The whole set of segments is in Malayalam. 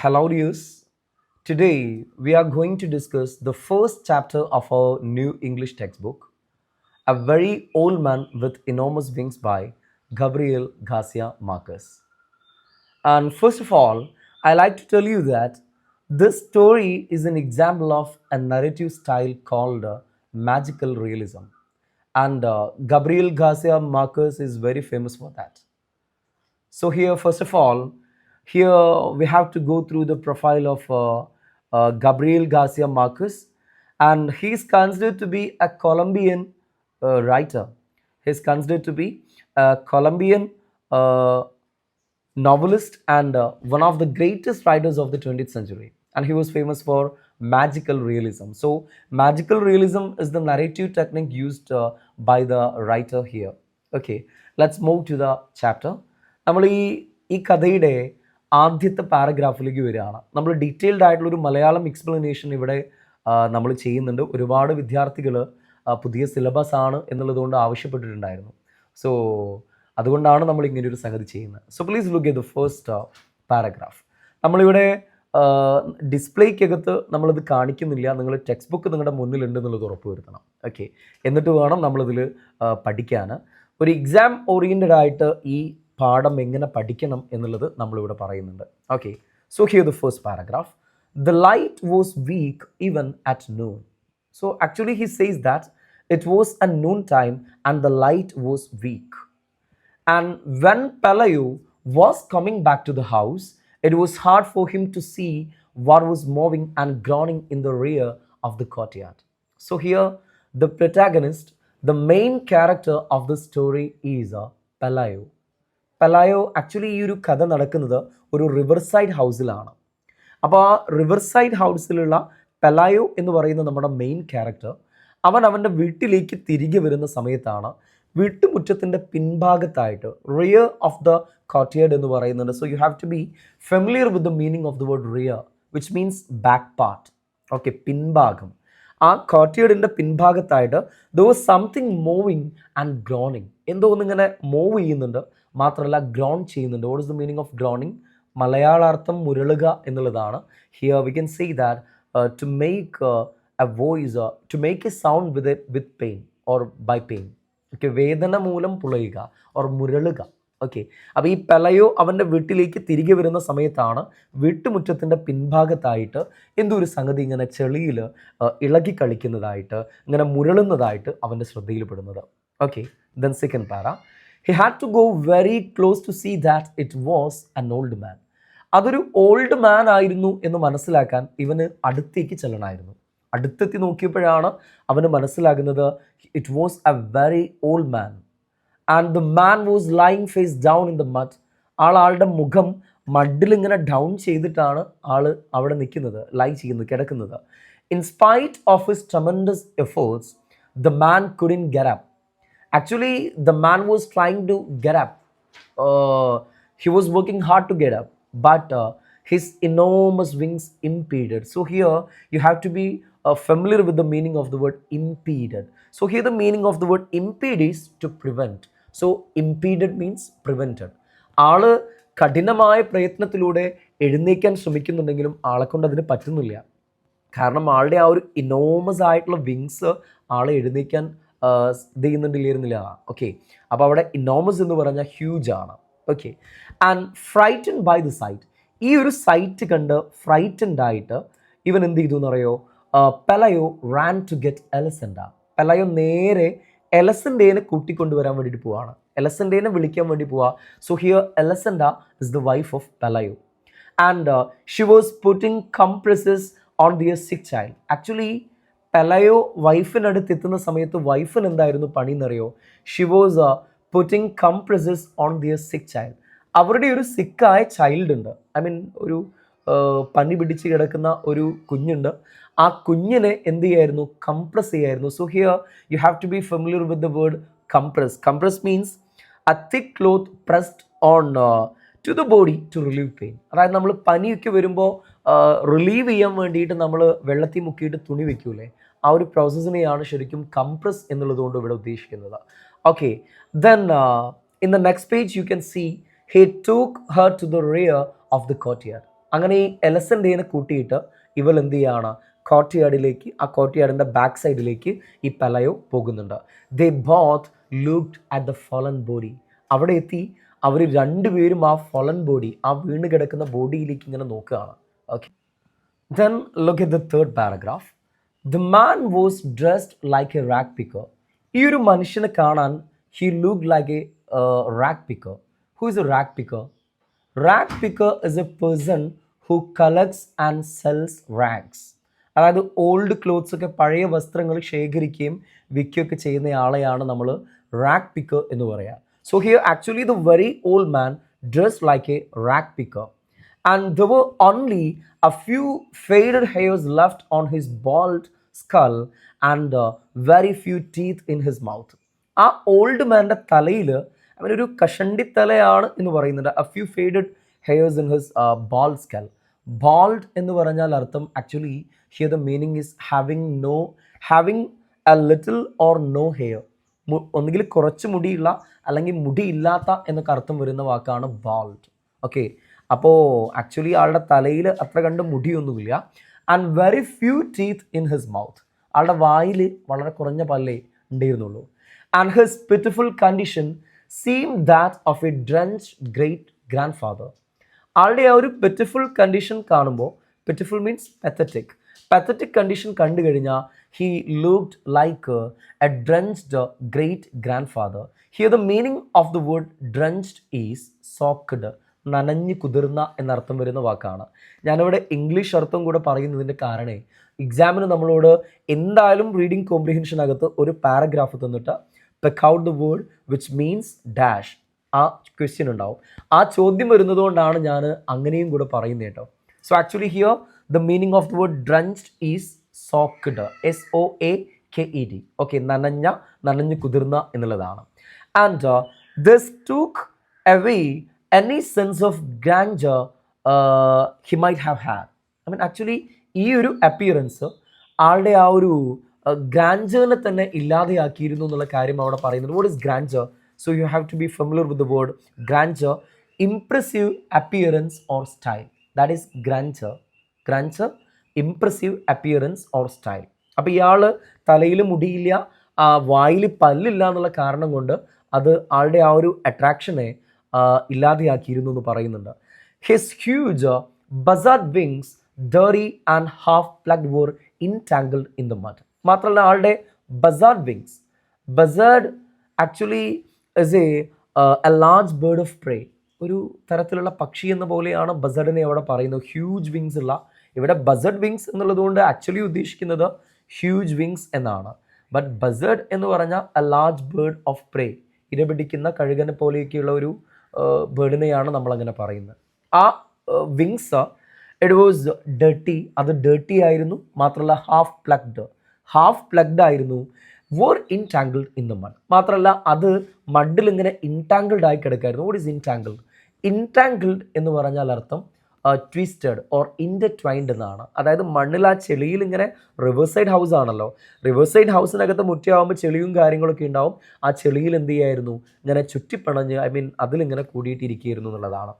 Hello, dears. Today we are going to discuss the first chapter of our new English textbook, A Very Old Man with Enormous Wings by Gabriel Garcia Marquez. And first of all, I like to tell you that this story is an example of a narrative style called magical realism. And Gabriel Garcia Marquez is very famous for that. So here, first of all, here we have to go through the profile of Gabriel Garcia Marquez, and he is considered to be a Colombian writer. He is considered to be a Colombian novelist and one of the greatest writers of the 20th century. And he was famous for magical realism. So, magical realism is the narrative technique used by the writer here. Okay, let's move to the chapter. നമ്മൾ ഈ കഥയുടെ ആദ്യത്തെ പാരഗ്രാഫിലേക്ക് വരികയാണ്. നമ്മൾ ഡീറ്റെയിൽഡ് ആയിട്ടുള്ളൊരു മലയാളം എക്സ്പ്ലനേഷൻ ഇവിടെ നമ്മൾ ചെയ്യുന്നുണ്ട്. ഒരുപാട് വിദ്യാർത്ഥികൾ പുതിയ സിലബസ് ആണ് എന്നുള്ളതുകൊണ്ട് ആവശ്യപ്പെട്ടിട്ടുണ്ടായിരുന്നു. സോ അതുകൊണ്ടാണ് നമ്മൾ ഇങ്ങനെ ഒരു സംഗതി ചെയ്യുന്നത്. So please look at the first paragraph. നമ്മളിവിടെ ഡിസ്പ്ലേക്കകത്ത് നമ്മളിത് കാണിക്കുന്നില്ല. നിങ്ങൾ ടെക്സ്റ്റ് ബുക്ക് നിങ്ങളുടെ മുന്നിലുണ്ട് എന്നുള്ളത് ഉറപ്പ് വരുത്തണം. ഓക്കെ, എന്നിട്ട് വേണം നമ്മളിതിൽ പഠിക്കാൻ. ഒരു എക്സാം ഓറിയൻറ്റഡ് ആയിട്ട് ഈ പാഠം എങ്ങനെ പഠിക്കണം എന്നുള്ളത് നമ്മളിവിടെ പറയുന്നുണ്ട്. Okay, so here the first paragraph. The light was weak even at noon. So actually he says that it was a noon time and the light was weak. And when Pelayo was coming back to the house, it was hard for him to see what was moving and groaning in the rear of the courtyard. So here the protagonist, the main character of the story is Pelayo. Pelayo actually ഈ ഒരു കഥ നടക്കുന്നത് ഒരു റിവർ സൈഡ് ഹൗസിലാണ്. അപ്പോൾ ആ റിവർ സൈഡ് ഹൗസിലുള്ള പെലായോ എന്ന് പറയുന്ന നമ്മുടെ മെയിൻ ക്യാരക്ടർ, അവൻ അവൻ്റെ വീട്ടിലേക്ക് തിരികെ വരുന്ന സമയത്താണ് വീട്ടുമുറ്റത്തിൻ്റെ പിൻഭാഗത്തായിട്ട് റിയർ ഓഫ് ദ കോർട്ട്യാർഡ് എന്ന് പറയുന്നുണ്ട്. So you have to be familiar with the meaning of the word rear, which means back part. Okay, പിൻഭാഗം. ആ കോർട്ട്യാർഡിൻ്റെ പിൻഭാഗത്തായിട്ട് there was something moving and groaning. എന്തോ ഒന്നിങ്ങനെ മൂവ് ചെയ്യുന്നുണ്ട്, മാത്രമല്ല ഗ്രോൺ ചെയ്യുന്നുണ്ട്. What is the meaning of groaning? മലയാളാർത്ഥം മുരളുക എന്നുള്ളതാണ്. Here we can say that to make a voice, to make a sound with pain or by pain. Okay, വേദന മൂലം പുളയുക ഓർ മുരളുക. ഓക്കെ, അപ്പോൾ ഈ പെലയോ അവൻ്റെ വീട്ടിലേക്ക് തിരികെ വരുന്ന സമയത്താണ് വീട്ടുമുറ്റത്തിൻ്റെ പിൻഭാഗത്തായിട്ട് എന്തോ ഒരു സംഗതി ഇങ്ങനെ ചെളിയിൽ ഇളകി കളിക്കുന്നതായിട്ട്, ഇങ്ങനെ മുരളുന്നതായിട്ട് അവൻ്റെ ശ്രദ്ധയിൽപ്പെടുന്നത്. ഓക്കെ, ദെൻ സെക്കൻഡ് പാര. He had to go very close to see that it was an old man. അതൊരു ഓൾഡ് മാൻ ആയിരുന്നു എന്ന് മനസ്സിലാക്കാൻ ഇവന് അടുത്തേക്ക് ചെല്ലണമായിരുന്നു. അടുത്തെത്തി നോക്കിയപ്പോഴാണ് അവന് മനസ്സിലാകുന്നത് it was a very old man and the man was lying face down in the mud. ആളുടെ മുഖം മഡിലിങ്ങനെ ഡൗൺ ചെയ്തിട്ടാണ് ആൾ അവിടെ നിൽക്കുന്നത്, ലൈ ചെയ്യുന്നത്, കിടക്കുന്നത്. In spite of his tremendous efforts the man couldn't get up. Actually, the man was trying to get up. He was working hard to get up, but his enormous wings impeded. So here you have to be familiar with the meaning of the word impeded. So here the meaning of the word impede is to prevent. So impeded means prevented. ആള് കഠിനമായ പ്രയത്നത്തിലൂടെ എഴുന്നേക്കാൻ ശ്രമിക്കുന്നുണ്ടെങ്കിലും ആളെ കൊണ്ട് അതിന് പറ്റുന്നില്ല. കാരണം ആളുടെ ആ ഒരു ഇനോമസ് ആയിട്ടുള്ള വിങ്സ് ആളെ എഴുന്നേക്കാൻ ഇത് ചെയ്യുന്നുണ്ടില്ലായിരുന്നില്ല. ഓക്കെ, അപ്പോൾ അവിടെ ഇനോമസ് എന്ന് പറഞ്ഞാൽ ഹ്യൂജ് ആണ്. Okay, and frightened by the sight. ഈ ഒരു സൈറ്റ് കണ്ട് ഫ്രൈറ്റൻഡ് ആയിട്ട് ഇവൻ എന്ത് ചെയ്തു എന്നറിയോ? Pelayo ran to get Elisenda. Pelayo നേരെ എലസൻഡേനെ കൂട്ടിക്കൊണ്ടുവരാൻ വേണ്ടിയിട്ട് പോവാണ്, എലസൻഡേനെ വിളിക്കാൻ വേണ്ടി പോവാ. So here Elisenda is the wife of Pelayo and she was putting compresses on their sick child. Actually Pelayo വൈഫിനടുത്ത് എത്തുന്ന സമയത്ത് വൈഫിന് എന്തായിരുന്നു പണി എന്നറിയോ? She was putting compresses on their sick child. അവരുടെ ഒരു സിക്കായ ചൈൽഡ് ഉണ്ട്, ഐ മീൻ ഒരു പനി പിടിച്ച് കിടക്കുന്ന ഒരു കുഞ്ഞുണ്ട്. ആ കുഞ്ഞിനെ എന്ത് ചെയ്യായിരുന്നു? കംപ്രസ് ചെയ്യായിരുന്നു. So here you have to be familiar with the word compress. Compress means a thick cloth pressed on to the body to relieve pain. അതായത് നമ്മൾ പനിയൊക്കെ വരുമ്പോൾ റിലീവ് ചെയ്യാൻ വേണ്ടിയിട്ട് നമ്മൾ വെള്ളത്തിൽ മുക്കിയിട്ട് തുണി വെക്കൂലേ, ആ ഒരു പ്രോസസ്സിനെയാണ് ശരിക്കും കംപ്രസ് എന്നുള്ളതുകൊണ്ട് ഇവിടെ ഉദ്ദേശിക്കുന്നത്. Okay, then in the next page you can see he took her to the rear of the courtyard. അങ്ങനെ ഈ എലസൻറ്റേനെ കൂട്ടിയിട്ട് ഇവൾ എന്ത് ചെയ്യാണ്, കോർട്ട്യാർഡിലേക്ക്, ആ കോർട്ട്യാർഡിൻ്റെ ബാക്ക് സൈഡിലേക്ക് ഈ പെലയോ പോകുന്നുണ്ട്. ദേ both looked at the fallen body. അവിടെ എത്തി അവർ രണ്ടുപേരും ആ ഫാളൻ ബോഡി, ആ വീണ് കിടക്കുന്ന ബോഡിയിലേക്ക് ഇങ്ങനെ നോക്കുകയാണ്. Okay, then look at the third paragraph. The man was dressed like a rag picker. ഈ ഒരു മനുഷ്യനെ കാണാൻ he looked like a rag picker. Who is a rag picker? Rag picker is a person who collects and sells rags. അതായത് ഓൾഡ് ക്ലോത്ത്സ് ഒക്കെ, പഴയ വസ്ത്രങ്ങൾ ശേഖരിക്കുകയും വിൽക്കുകയൊക്കെ ചെയ്യുന്ന ആളെയാണ് നമ്മൾ റാഗ് പിക്കർ എന്ന് പറയുക. So here actually the very old man dressed like A rag picker. And there were only a few faded hairs left on his bald skull and very few teeth in his mouth. ആ ഓൾഡ് മാൻ്റെ തലയിൽ അവനൊരു കഷണ്ടി തലയാണ് എന്ന് പറയുന്നുണ്ട്. a few faded hairs in his bald skull. bald എന്ന് പറഞ്ഞാൽ അർത്ഥം actually here the meaning is having a little or no hair. ഒന്നുകിൽ കുറച്ച് മുടിയുള്ള അല്ലെങ്കിൽ മുടിയില്ലാത്ത എന്നൊക്കെ അർത്ഥം വരുന്ന വാക്കാണ് bald. ഓക്കെ, അപ്പോൾ ആക്ച്വലി ആളുടെ തലയിൽ അത്ര കണ്ട് മുടിയൊന്നുമില്ല. And very few teeth in his mouth. ആളുടെ വായിൽ വളരെ കുറഞ്ഞ പല്ലേ ഉണ്ടായിരുന്നുള്ളൂ. And his pitiful condition seem that of a drenched great grand father. ആളുടെ ആ ഒരു പിറ്റിഫുൾ കണ്ടീഷൻ കാണുമ്പോൾ, പിറ്റിഫുൾ മീൻസ് പത്തറ്റിക് കണ്ടീഷൻ കണ്ടു കഴിഞ്ഞാൽ he looked like A drenched great grand father. Here the meaning of the word drenched is soaked, നനഞ്ഞ് കുതിർന്ന എന്നർത്ഥം വരുന്ന വാക്കാണ്. ഞാനിവിടെ ഇംഗ്ലീഷ് അർത്ഥം കൂടെ പറയുന്നതിൻ്റെ കാരണം, എക്സാമിന് നമ്മളോട് എന്തായാലും റീഡിങ് കോംപ്രിഹെൻഷനകത്ത് ഒരു പാരഗ്രാഫ് തന്നിട്ട് pick out the word which means dash, ആ ക്വസ്റ്റ്യൻ ഉണ്ടാവും. ആ ചോദ്യം വരുന്നത് കൊണ്ടാണ് ഞാൻ അങ്ങനെയും കൂടെ പറയുന്നത് കേട്ടോ. So actually here the meaning of the word drenched is soaked, SOAKED. Okay, നനഞ്ഞ് കുതിർന്ന എന്നുള്ളതാണ്. And this took away any sense of grandeur he might have had. I mean actually ഈ ഒരു അപ്പിയറൻസ് ആളുടെ ആ ഒരു ഗ്രാൻഡറിനെ തന്നെ ഇല്ലാതെയാക്കിയിരുന്നു എന്നുള്ള കാര്യം അവിടെ പറയുന്നത്. What is grandeur? So you have to be familiar with the word grandeur. Impressive appearance or style, that is grandeur, impressive appearance or style. അപ്പോൾ ഇയാൾ തലയിൽ മുടിയില്ല, വായിൽ പല്ലില്ല എന്നുള്ള കാരണം കൊണ്ട് അത് ആളുടെ ആ ഒരു അട്രാക്ഷനെ ഇല്ലാതെയാക്കിയിരുന്നു എന്ന് പറയുന്നുണ്ട്. His huge buzzard wings dirty and half plucked were entangled in the mud. മാത്രമല്ല ആളുടെ buzzard wings, buzzard actually is a large bird of prey, ഒരു തരത്തിലുള്ള പക്ഷി എന്ന പോലെയാണ് ബസാർഡിനെ അവിടെ പറയുന്നത്. ഹ്യൂജ് വിങ്സ് ഉള്ള, ഇവിടെ ബസാർഡ് വിങ്സ് എന്നുള്ളത് കൊണ്ട് ആക്ച്വലി ഉദ്ദേശിക്കുന്നത് ഹ്യൂജ് വിങ്സ് എന്നാണ്. ബട്ട് ബസാർഡ് എന്ന് പറഞ്ഞാൽ എ ലാർജ് ബേർഡ് ഓഫ് പ്രേ, ഇരപിടിക്കുന്ന കഴുകനെ പോലെയൊക്കെയുള്ള ഒരു ബേർഡിനെയാണ് നമ്മളങ്ങനെ പറയുന്നത്. ആ വിങ്സ് ഇറ്റ് വാസ് ഡർട്ടി, അത് ഡർട്ടി ആയിരുന്നു. മാത്രമല്ല ഹാഫ് പ്ലഗ്ഡ് ആയിരുന്നു. വർ ഇൻടാങ്കിൾഡ് ഇൻ ദ മഡ്, മാത്രമല്ല അത് മഡിൽ ഇങ്ങനെ ഇൻടാങ്കിൾഡ് ആയി കിടക്കായിരുന്നു. വാട്ട് ഈസ് ഇൻടാങ്കിൾഡ് എന്ന് പറഞ്ഞാൽ അർത്ഥം ട്വിസ്റ്റഡ് ഓർ ഇൻ്റർട്വൈൻഡ് എന്നാണ്. അതായത് മണ്ണിൽ ആ ചെളിയിൽ ഇങ്ങനെ റിവേഴ്സൈഡ് ഹൗസ് ആണല്ലോ, റിവേഴ്സൈഡ് ഹൗസിനകത്ത് മുറ്റയാവുമ്പോൾ ചെളിയും കാര്യങ്ങളൊക്കെ ഉണ്ടാവും. ആ ചെളിയിൽ എന്ത് ചെയ്യായിരുന്നു, ഇങ്ങനെ ചുറ്റിപ്പണഞ്ഞ് അതിലിങ്ങനെ കൂടിയിട്ടിരിക്കുകയായിരുന്നു എന്നുള്ളതാണ്.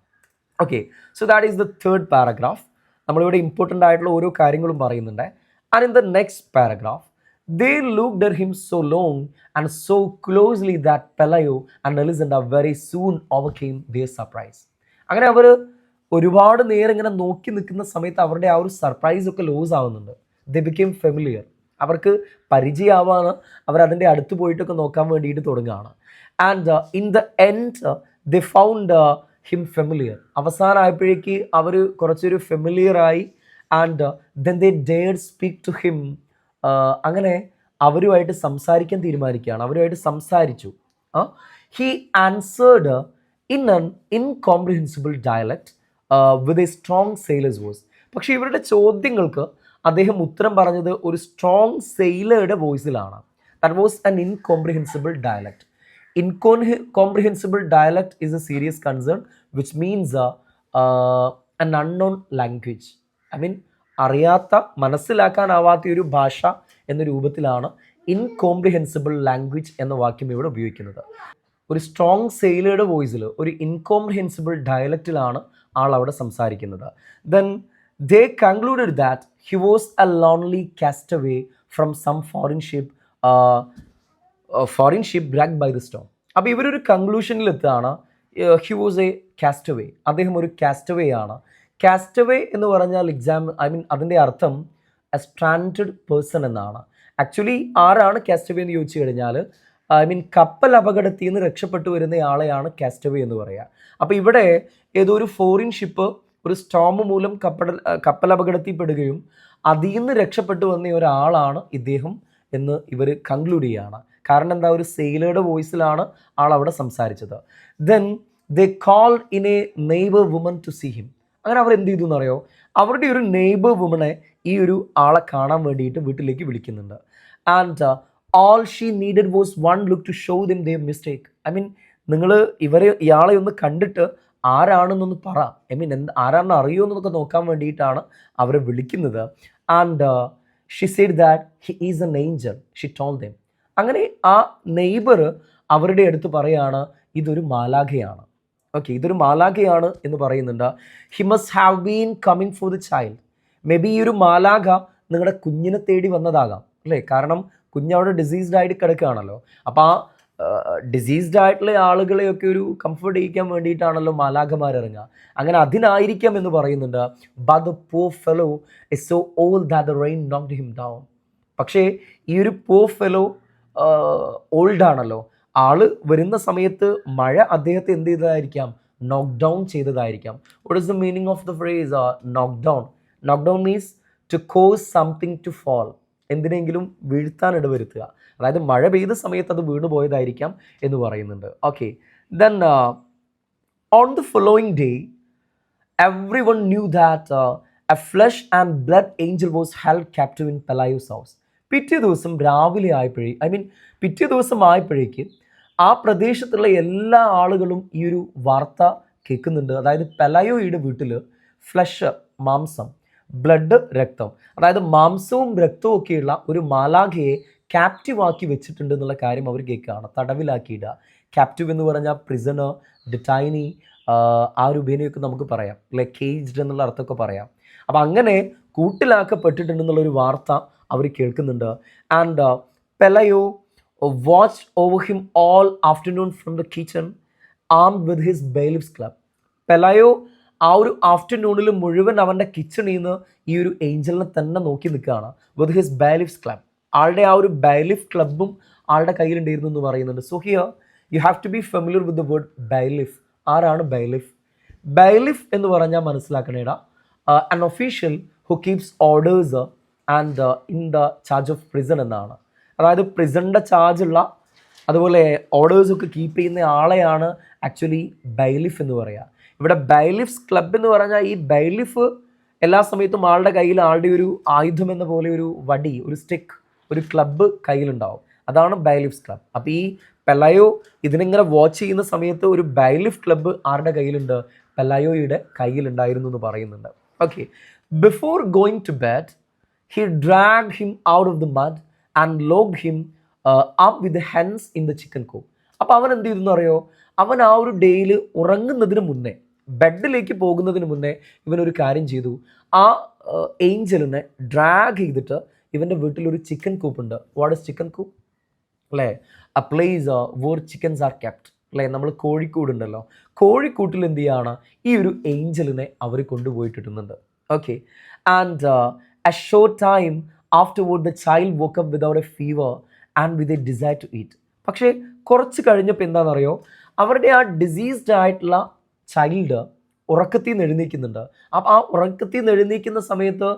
Okay, so that is the third paragraph. നമ്മളിവിടെ ഇമ്പോർട്ടൻ്റ് ആയിട്ടുള്ള ഓരോ കാര്യങ്ങളും പറയുന്നുണ്ട്. And in the next paragraph they looked at him so long and so closely that Pelayo and Elisenda very soon overcame their surprise. അങ്ങനെ അവർ ഒരുപാട് നേരം ഇങ്ങനെ നോക്കി നിൽക്കുന്ന സമയത്ത് അവരുടെ ആ ഒരു സർപ്രൈസ് ഒക്കെ ലോസ് ആവുന്നുണ്ട്. ദേ ബിക്കെയിം ഫെമിലിയർ, അവർക്ക് പരിചയമാവാണ്. അവരതിൻ്റെ അടുത്ത് പോയിട്ടൊക്കെ നോക്കാൻ വേണ്ടിയിട്ട് തുടങ്ങുകയാണ്. And in the end they found him familiar. അവസാനമായപ്പോഴേക്ക് അവർ കുറച്ചൊരു ഫെമിലിയറായി. And then they dared speak to him. അങ്ങനെ അവരുമായിട്ട് സംസാരിക്കാൻ തീരുമാനിക്കുകയാണ്. അവരുമായിട്ട് സംസാരിച്ചു. He answered in an incomprehensible dialect with a strong sailor's voice. പക്ഷേ ഇവരുടെ ചോദ്യങ്ങൾക്ക് അദ്ദേഹം ഉത്തരം പറഞ്ഞത് ഒരു സ്ട്രോങ് സെയിലറുടെ വോയിസിലാണ്. That was an incomprehensible dialect. Incomprehensible dialect is a serious concern, which means an unknown language. അറിയാത്ത, മനസ്സിലാക്കാനാവാത്ത ഒരു ഭാഷ എന്ന രൂപത്തിലാണ് ഇൻകോംപ്രിഹെൻസിബിൾ ലാംഗ്വേജ് എന്ന വാക്യം ഇവിടെ ഉപയോഗിക്കുന്നത്. ഒരു സ്ട്രോങ് സെയിലറുടെ വോയിസിൽ ഒരു ഇൻകോംപ്രിഹെൻസിബിൾ ഡയലക്റ്റിലാണ് ആൾ അവിടെ സംസാരിക്കുന്നത്. Then they concluded that he was a lonely castaway from some foreign ship wrecked by the storm. അപ്പോൾ ഇവരൊരു കൺക്ലൂഷനിൽ എത്തുകയാണ്, ഹി വാസ് എ കാസ്റ്റവേ, അദ്ദേഹം ഒരു കാസ്റ്റവേ ആണ്. കാസ്റ്റവേ എന്ന് പറഞ്ഞാൽ അതിൻ്റെ അർത്ഥം എ സ്ട്രാൻഡഡ് പേഴ്സൺ എന്നാണ്. ആക്ച്വലി ആരാണ് കാസ്റ്റവേ എന്ന് ചോദിച്ചു കഴിഞ്ഞാൽ കപ്പൽ അപകടത്തിൽ നിന്ന് രക്ഷപ്പെട്ടു വരുന്ന ആളെയാണ് കാസ്റ്റവേ എന്ന് പറയുക. അപ്പോൾ ഇവിടെ ഏതോ ഒരു ഫോറിൻ ഷിപ്പ് ഒരു സ്റ്റോം മൂലം കപ്പൽ അപകടത്തിൽ പെടുകയും അതിൽ നിന്ന് രക്ഷപ്പെട്ടു വന്ന ഒരാളാണ് ഇദ്ദേഹം എന്ന് ഇവർ കൺക്ലൂഡ് ചെയ്യുകയാണ്. കാരണം എന്താ, ഒരു സെയിലറുടെ വോയിസിലാണ് ആൾ അവിടെ സംസാരിച്ചത്. Then they called in a neighbour woman to see him. അങ്ങനെ അവർ എന്ത് ചെയ്തു എന്നറിയോ, അവരുടെ ഒരു നെയ്ബർ വുമനെ ഈ ഒരു ആളെ കാണാൻ വേണ്ടിയിട്ട് വീട്ടിലേക്ക് വിളിക്കുന്നുണ്ട്. And all she needed was one look to show them their mistake. നിങ്ങൾ ഇയാളെ ഒന്ന് കണ്ടിട്ട് ആരാണെന്നൊന്ന് പറ, ആരാണെന്ന് അറിയുമെന്നൊക്കെ നോക്കാൻ വേണ്ടിയിട്ടാണ് അവരെ വിളിക്കുന്നത്. And she said that he is an angel, she told them. അങ്ങനെ ആ നെയ്ബർ അവരുടെ അടുത്ത് പറയാണ്, ഇതൊരു മാലാഖയാണ്. ഓക്കെ, ഇതൊരു മാലാഖയാണ് എന്ന് പറയുന്നുണ്ട്. He must have been coming for the child. May be ഈ ഒരു മാലാഖ നിങ്ങളുടെ കുഞ്ഞിനെ തേടി വന്നതാകാം അല്ലേ, കാരണം കുഞ്ഞവിടെ ഡിസീസ്ഡ് ആയിട്ട് കിടക്കുകയാണല്ലോ. അപ്പോൾ ആ ഡിസീസ്ഡ് ആയിട്ടുള്ള ആളുകളെയൊക്കെ ഒരു കംഫർട്ട് ചെയ്യിക്കാൻ വേണ്ടിയിട്ടാണല്ലോ മാലാഖമാർ ഇറങ്ങുക. അങ്ങനെ അതിനായിരിക്കാം എന്ന് പറയുന്നുണ്ട്. But the poor fellow is so old that the rain knocked him down. പക്ഷേ ഈ ഒരു പൂർ ഫെലോ ഓൾഡ് ആണല്ലോ, ആള് വരുന്ന സമയത്ത് മഴ അദ്ദേഹത്തെ എന്ത് ചെയ്തതായിരിക്കാം, നോക്ക് ഡൗൺ ചെയ്തതായിരിക്കാം. What is the meaning of the phrase knock down? Knock down means to cause something to fall, എന്തിനെങ്കിലും വീഴ്ത്താൻ ഇടവരുത്തുക. അതായത് മഴ പെയ്ത സമയത്ത് അത് വീണു പോയതായിരിക്കാം എന്ന് പറയുന്നുണ്ട്. Okay, then on the following day every one knew that a flesh and blood angel was held captive in Pelayo's house. പിറ്റേ ദിവസം രാവിലെ പിറ്റേ ദിവസം ആയപ്പോഴേക്ക് ആ പ്രദേശത്തുള്ള എല്ലാ ആളുകളും ഈ ഒരു വാർത്ത കേൾക്കുന്നുണ്ട്. അതായത് പെലായോയുടെ വീട്ടിൽ ഫ്ലഷ് മാംസം, ബ്ലഡ് രക്തം, അതായത് മാംസവും രക്തവും ഒക്കെയുള്ള ഒരു മാലാഖയെ ക്യാപ്റ്റീവ് ആക്കി വെച്ചിട്ടുണ്ട് എന്നുള്ള കാര്യം അവർ കേൾക്കുകയാണ്. തടവിലാക്കിയിടുക. ക്യാപ്റ്റീവ് എന്ന് പറഞ്ഞാൽ പ്രിസണർ, ഡിറ്റൈനി, ആ ഒരു ഉപേനയൊക്കെ നമുക്ക് പറയാം അല്ലെ, കേജ്ഡ് എന്നുള്ള അർത്ഥമൊക്കെ പറയാം. അപ്പം അങ്ങനെ കൂട്ടിലാക്കപ്പെട്ടിട്ടുണ്ടെന്നുള്ളൊരു വാർത്ത അവർ കേൾക്കുന്നുണ്ട്. And Pelayo watch over him all afternoon from the kitchen armed with his bailiff's club. Pelayo ആ ഒരു ആഫ്റ്റർനൂണിൽ മുഴുവൻ അവൻ്റെ കിച്ചണിൽ നിന്ന് ഈ ഒരു ഏഞ്ചലിനെ തന്നെ നോക്കി നിൽക്കുകയാണ്. വിത്ത് ഹിസ് ബെയിലിഫ്സ് ക്ലബ്, ആളുടെ ആ ഒരു ബെയിലിഫ് ക്ലബും ആളുടെ കയ്യിലുണ്ടായിരുന്നു എന്ന് പറയുന്നുണ്ട്. So here you have to be familiar with the word bailiff. ആരാണ് ബെയിലിഫ്? ബെയിലിഫ് എന്ന് പറഞ്ഞാൽ മനസ്സിലാക്കണേടാ, an official who keeps orders and in the charge of prison എന്നാണ്. അതായത് പ്രിസണിൻ്റെ ചാർജുള്ള അതുപോലെ ഓർഡേഴ്സൊക്കെ കീപ്പ് ചെയ്യുന്ന ആളെയാണ് ആക്ച്വലി ബെയിലിഫ് എന്ന് പറയുക. ഇവിടെ ബെയിലിഫ്സ് ക്ലബ് എന്ന് പറഞ്ഞാൽ ഈ ബെയിലിഫ് എല്ലാ സമയത്തും ആളുടെ കയ്യിൽ ആളുടെ ഒരു ആയുധം എന്ന പോലെ ഒരു വടി, ഒരു സ്റ്റിക്ക്, ഒരു ക്ലബ്ബ് കയ്യിലുണ്ടാവും. അതാണ് ബെയിലിഫ്സ് ക്ലബ്. അപ്പോൾ ഈ പെലയോ ഇതിനിങ്ങനെ വാച്ച് ചെയ്യുന്ന സമയത്ത് ഒരു ബെയിലിഫ് ക്ലബ്ബ് ആരുടെ കയ്യിലുണ്ട്? പെലയോയുടെ കയ്യിലുണ്ടായിരുന്നു എന്ന് പറയുന്നുണ്ട്. Okay, before going to bed he dragged him out of the mud and locked him up with the hens in the chicken coop. അപ്പോൾ അവൻ എന്ത് ചെയ്തെന്ന് അറിയോ? അവൻ ആ ഒരു ഡേയിൽ ഉറങ്ങുന്നതിന് മുന്നേ, ബെഡിലേക്ക് പോകുന്നതിന് മുന്നേ ഇവനൊരു കാര്യം ചെയ്തു. ആ ഏഞ്ചലിനെ ഡ്രാഗ് ചെയ്തിട്ട് ഇവൻ്റെ വീട്ടിലൊരു ചിക്കൻ കൂപ്പ് ഉണ്ട്. വാട്ട് ഇസ് ചിക്കൻ കൂപ്പ് അല്ലേ? A place where chickens are kept അല്ലേ? നമ്മൾ കോഴിക്കൂടുണ്ടല്ലോ, കോഴിക്കൂട്ടിൽ എന്ത് ചെയ്യാണ്? ഈ ഒരു ഏഞ്ചലിനെ അവർ കൊണ്ടുപോയിട്ടിടുന്നുണ്ട്. Okay, and a short time afterward the child woke up without a fever and with a desire to eat. പക്ഷേ കുറച്ച് കഴിഞ്ഞപ്പോൾ എന്താണെന്നറിയോ? അവരുടെ ആ ഡിസീസ്ഡ് ആയിട്ടുള്ള ചൈൽഡ് ഉറക്കത്തിൽ നിന്ന് എഴുന്നേൽക്കുന്നുണ്ട്. അപ്പം ആ ഉറക്കത്തിൽ നിന്ന് എഴുന്നേൽക്കുന്ന സമയത്ത്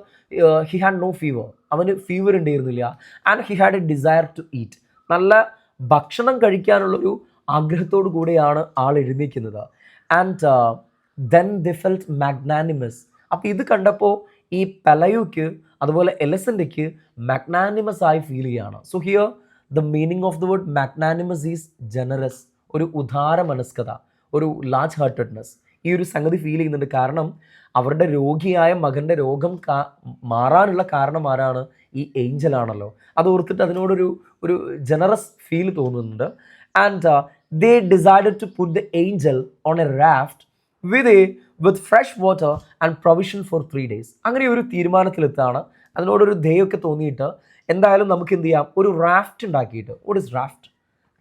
ഹി ഹാഡ് നോ ഫീവർ, അവന് ഫീവർ ഉണ്ടായിരുന്നില്ല. And he had a desire to eat, നല്ല ഭക്ഷണം കഴിക്കാനുള്ളൊരു ആഗ്രഹത്തോടു കൂടെയാണ് ആൾ എഴുന്നേൽക്കുന്നത്. And then they felt magnanimous. അപ്പോൾ ഇത് കണ്ടപ്പോൾ ഈ പെലയോയ്ക്ക് അതുപോലെ എലസൻ്റെക്ക് മാഗ്നാനിമസ് ആയി ഫീൽ ചെയ്യുകയാണ്. So here the meaning of the word magnanimous is generous, ഒരു ഉദാര മനസ്കത, ഒരു ലാർജ് ഹാർട്ടഡ്നെസ്. ഈ ഒരു സംഗതി ഫീൽ ചെയ്യുന്നുണ്ട്. കാരണം അവരുടെ രോഗിയായ മകൻ്റെ രോഗം മാറാനുള്ള കാരണം ആരാണ്? ഈ ഏഞ്ചലാണല്ലോ. അത് ഓർത്തിട്ട് അതിനോടൊരു ജനറസ് ഫീൽ തോന്നുന്നുണ്ട്. And they decided to put the angel on a raft with fresh water and provision for 3 days. അങ്ങനെ ഒരു തീരുമാനത്തിലെത്താണ്. അതിനോടൊരു ദയൊക്കെ തോന്നിയിട്ട് എന്തായാലും നമുക്ക് എന്ത് ചെയ്യാം, ഒരു റാഫ്റ്റ് ഉണ്ടാക്കിയിട്ട്. What is raft?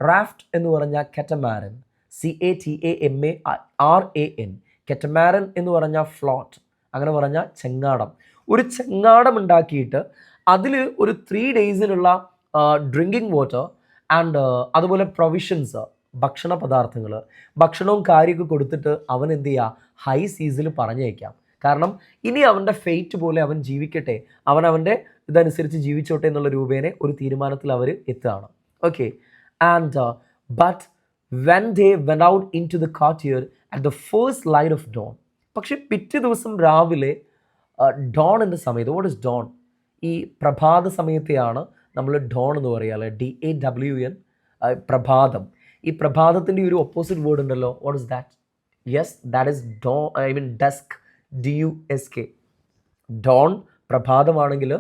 റാഫ്റ്റ് എന്ന് പറഞ്ഞാൽ കെറ്റമാരൻ, CATAMARAN. കെറ്റമാരൻ എന്ന് പറഞ്ഞാൽ ഫ്ലോട്ട്, അങ്ങനെ പറഞ്ഞാൽ ചെങ്ങാടം. ഒരു ചെങ്ങാടം ഉണ്ടാക്കിയിട്ട് അതിൽ ഒരു 3 daysനുള്ള ഡ്രിങ്കിങ് വാട്ടർ ആൻഡ് അതുപോലെ പ്രൊവിഷൻസ്, ഭക്ഷണ പദാർത്ഥങ്ങൾ, ഭക്ഷണവും കാര്യമൊക്കെ കൊടുത്തിട്ട് അവൻ എന്ത് ചെയ്യുക, ഹൈ സീസിൽ പറഞ്ഞയക്കാം. കാരണം ഇനി അവൻ്റെ ഫെയ്റ്റ് പോലെ അവൻ ജീവിക്കട്ടെ, അവൻ്റെ ഇതനുസരിച്ച് ജീവിച്ചോട്ടെ എന്നുള്ള രൂപേണെ ഒരു തീരുമാനത്തിൽ അവർ എത്തുകയാണ്. Okay. And but when they went out into the courtyard at the first light of dawn. പക്ഷെ പിറ്റേ ദിവസം രാവിലെ ഡോണിൻ്റെ സമയത്ത്, വാട്ട് ഇസ് ഡോൺ? ഈ പ്രഭാത സമയത്തെയാണ് നമ്മൾ ഡോൺ എന്ന് പറയുക, അല്ലെ DAWN, പ്രഭാതം. ഈ പ്രഭാതത്തിൻ്റെ ഒരു ഓപ്പോസിറ്റ് വേർഡ് ഉണ്ടല്ലോ, what is that? Yes, that is dusk, DUSK. Dawn പ്രഭാതമാണെങ്കിൽ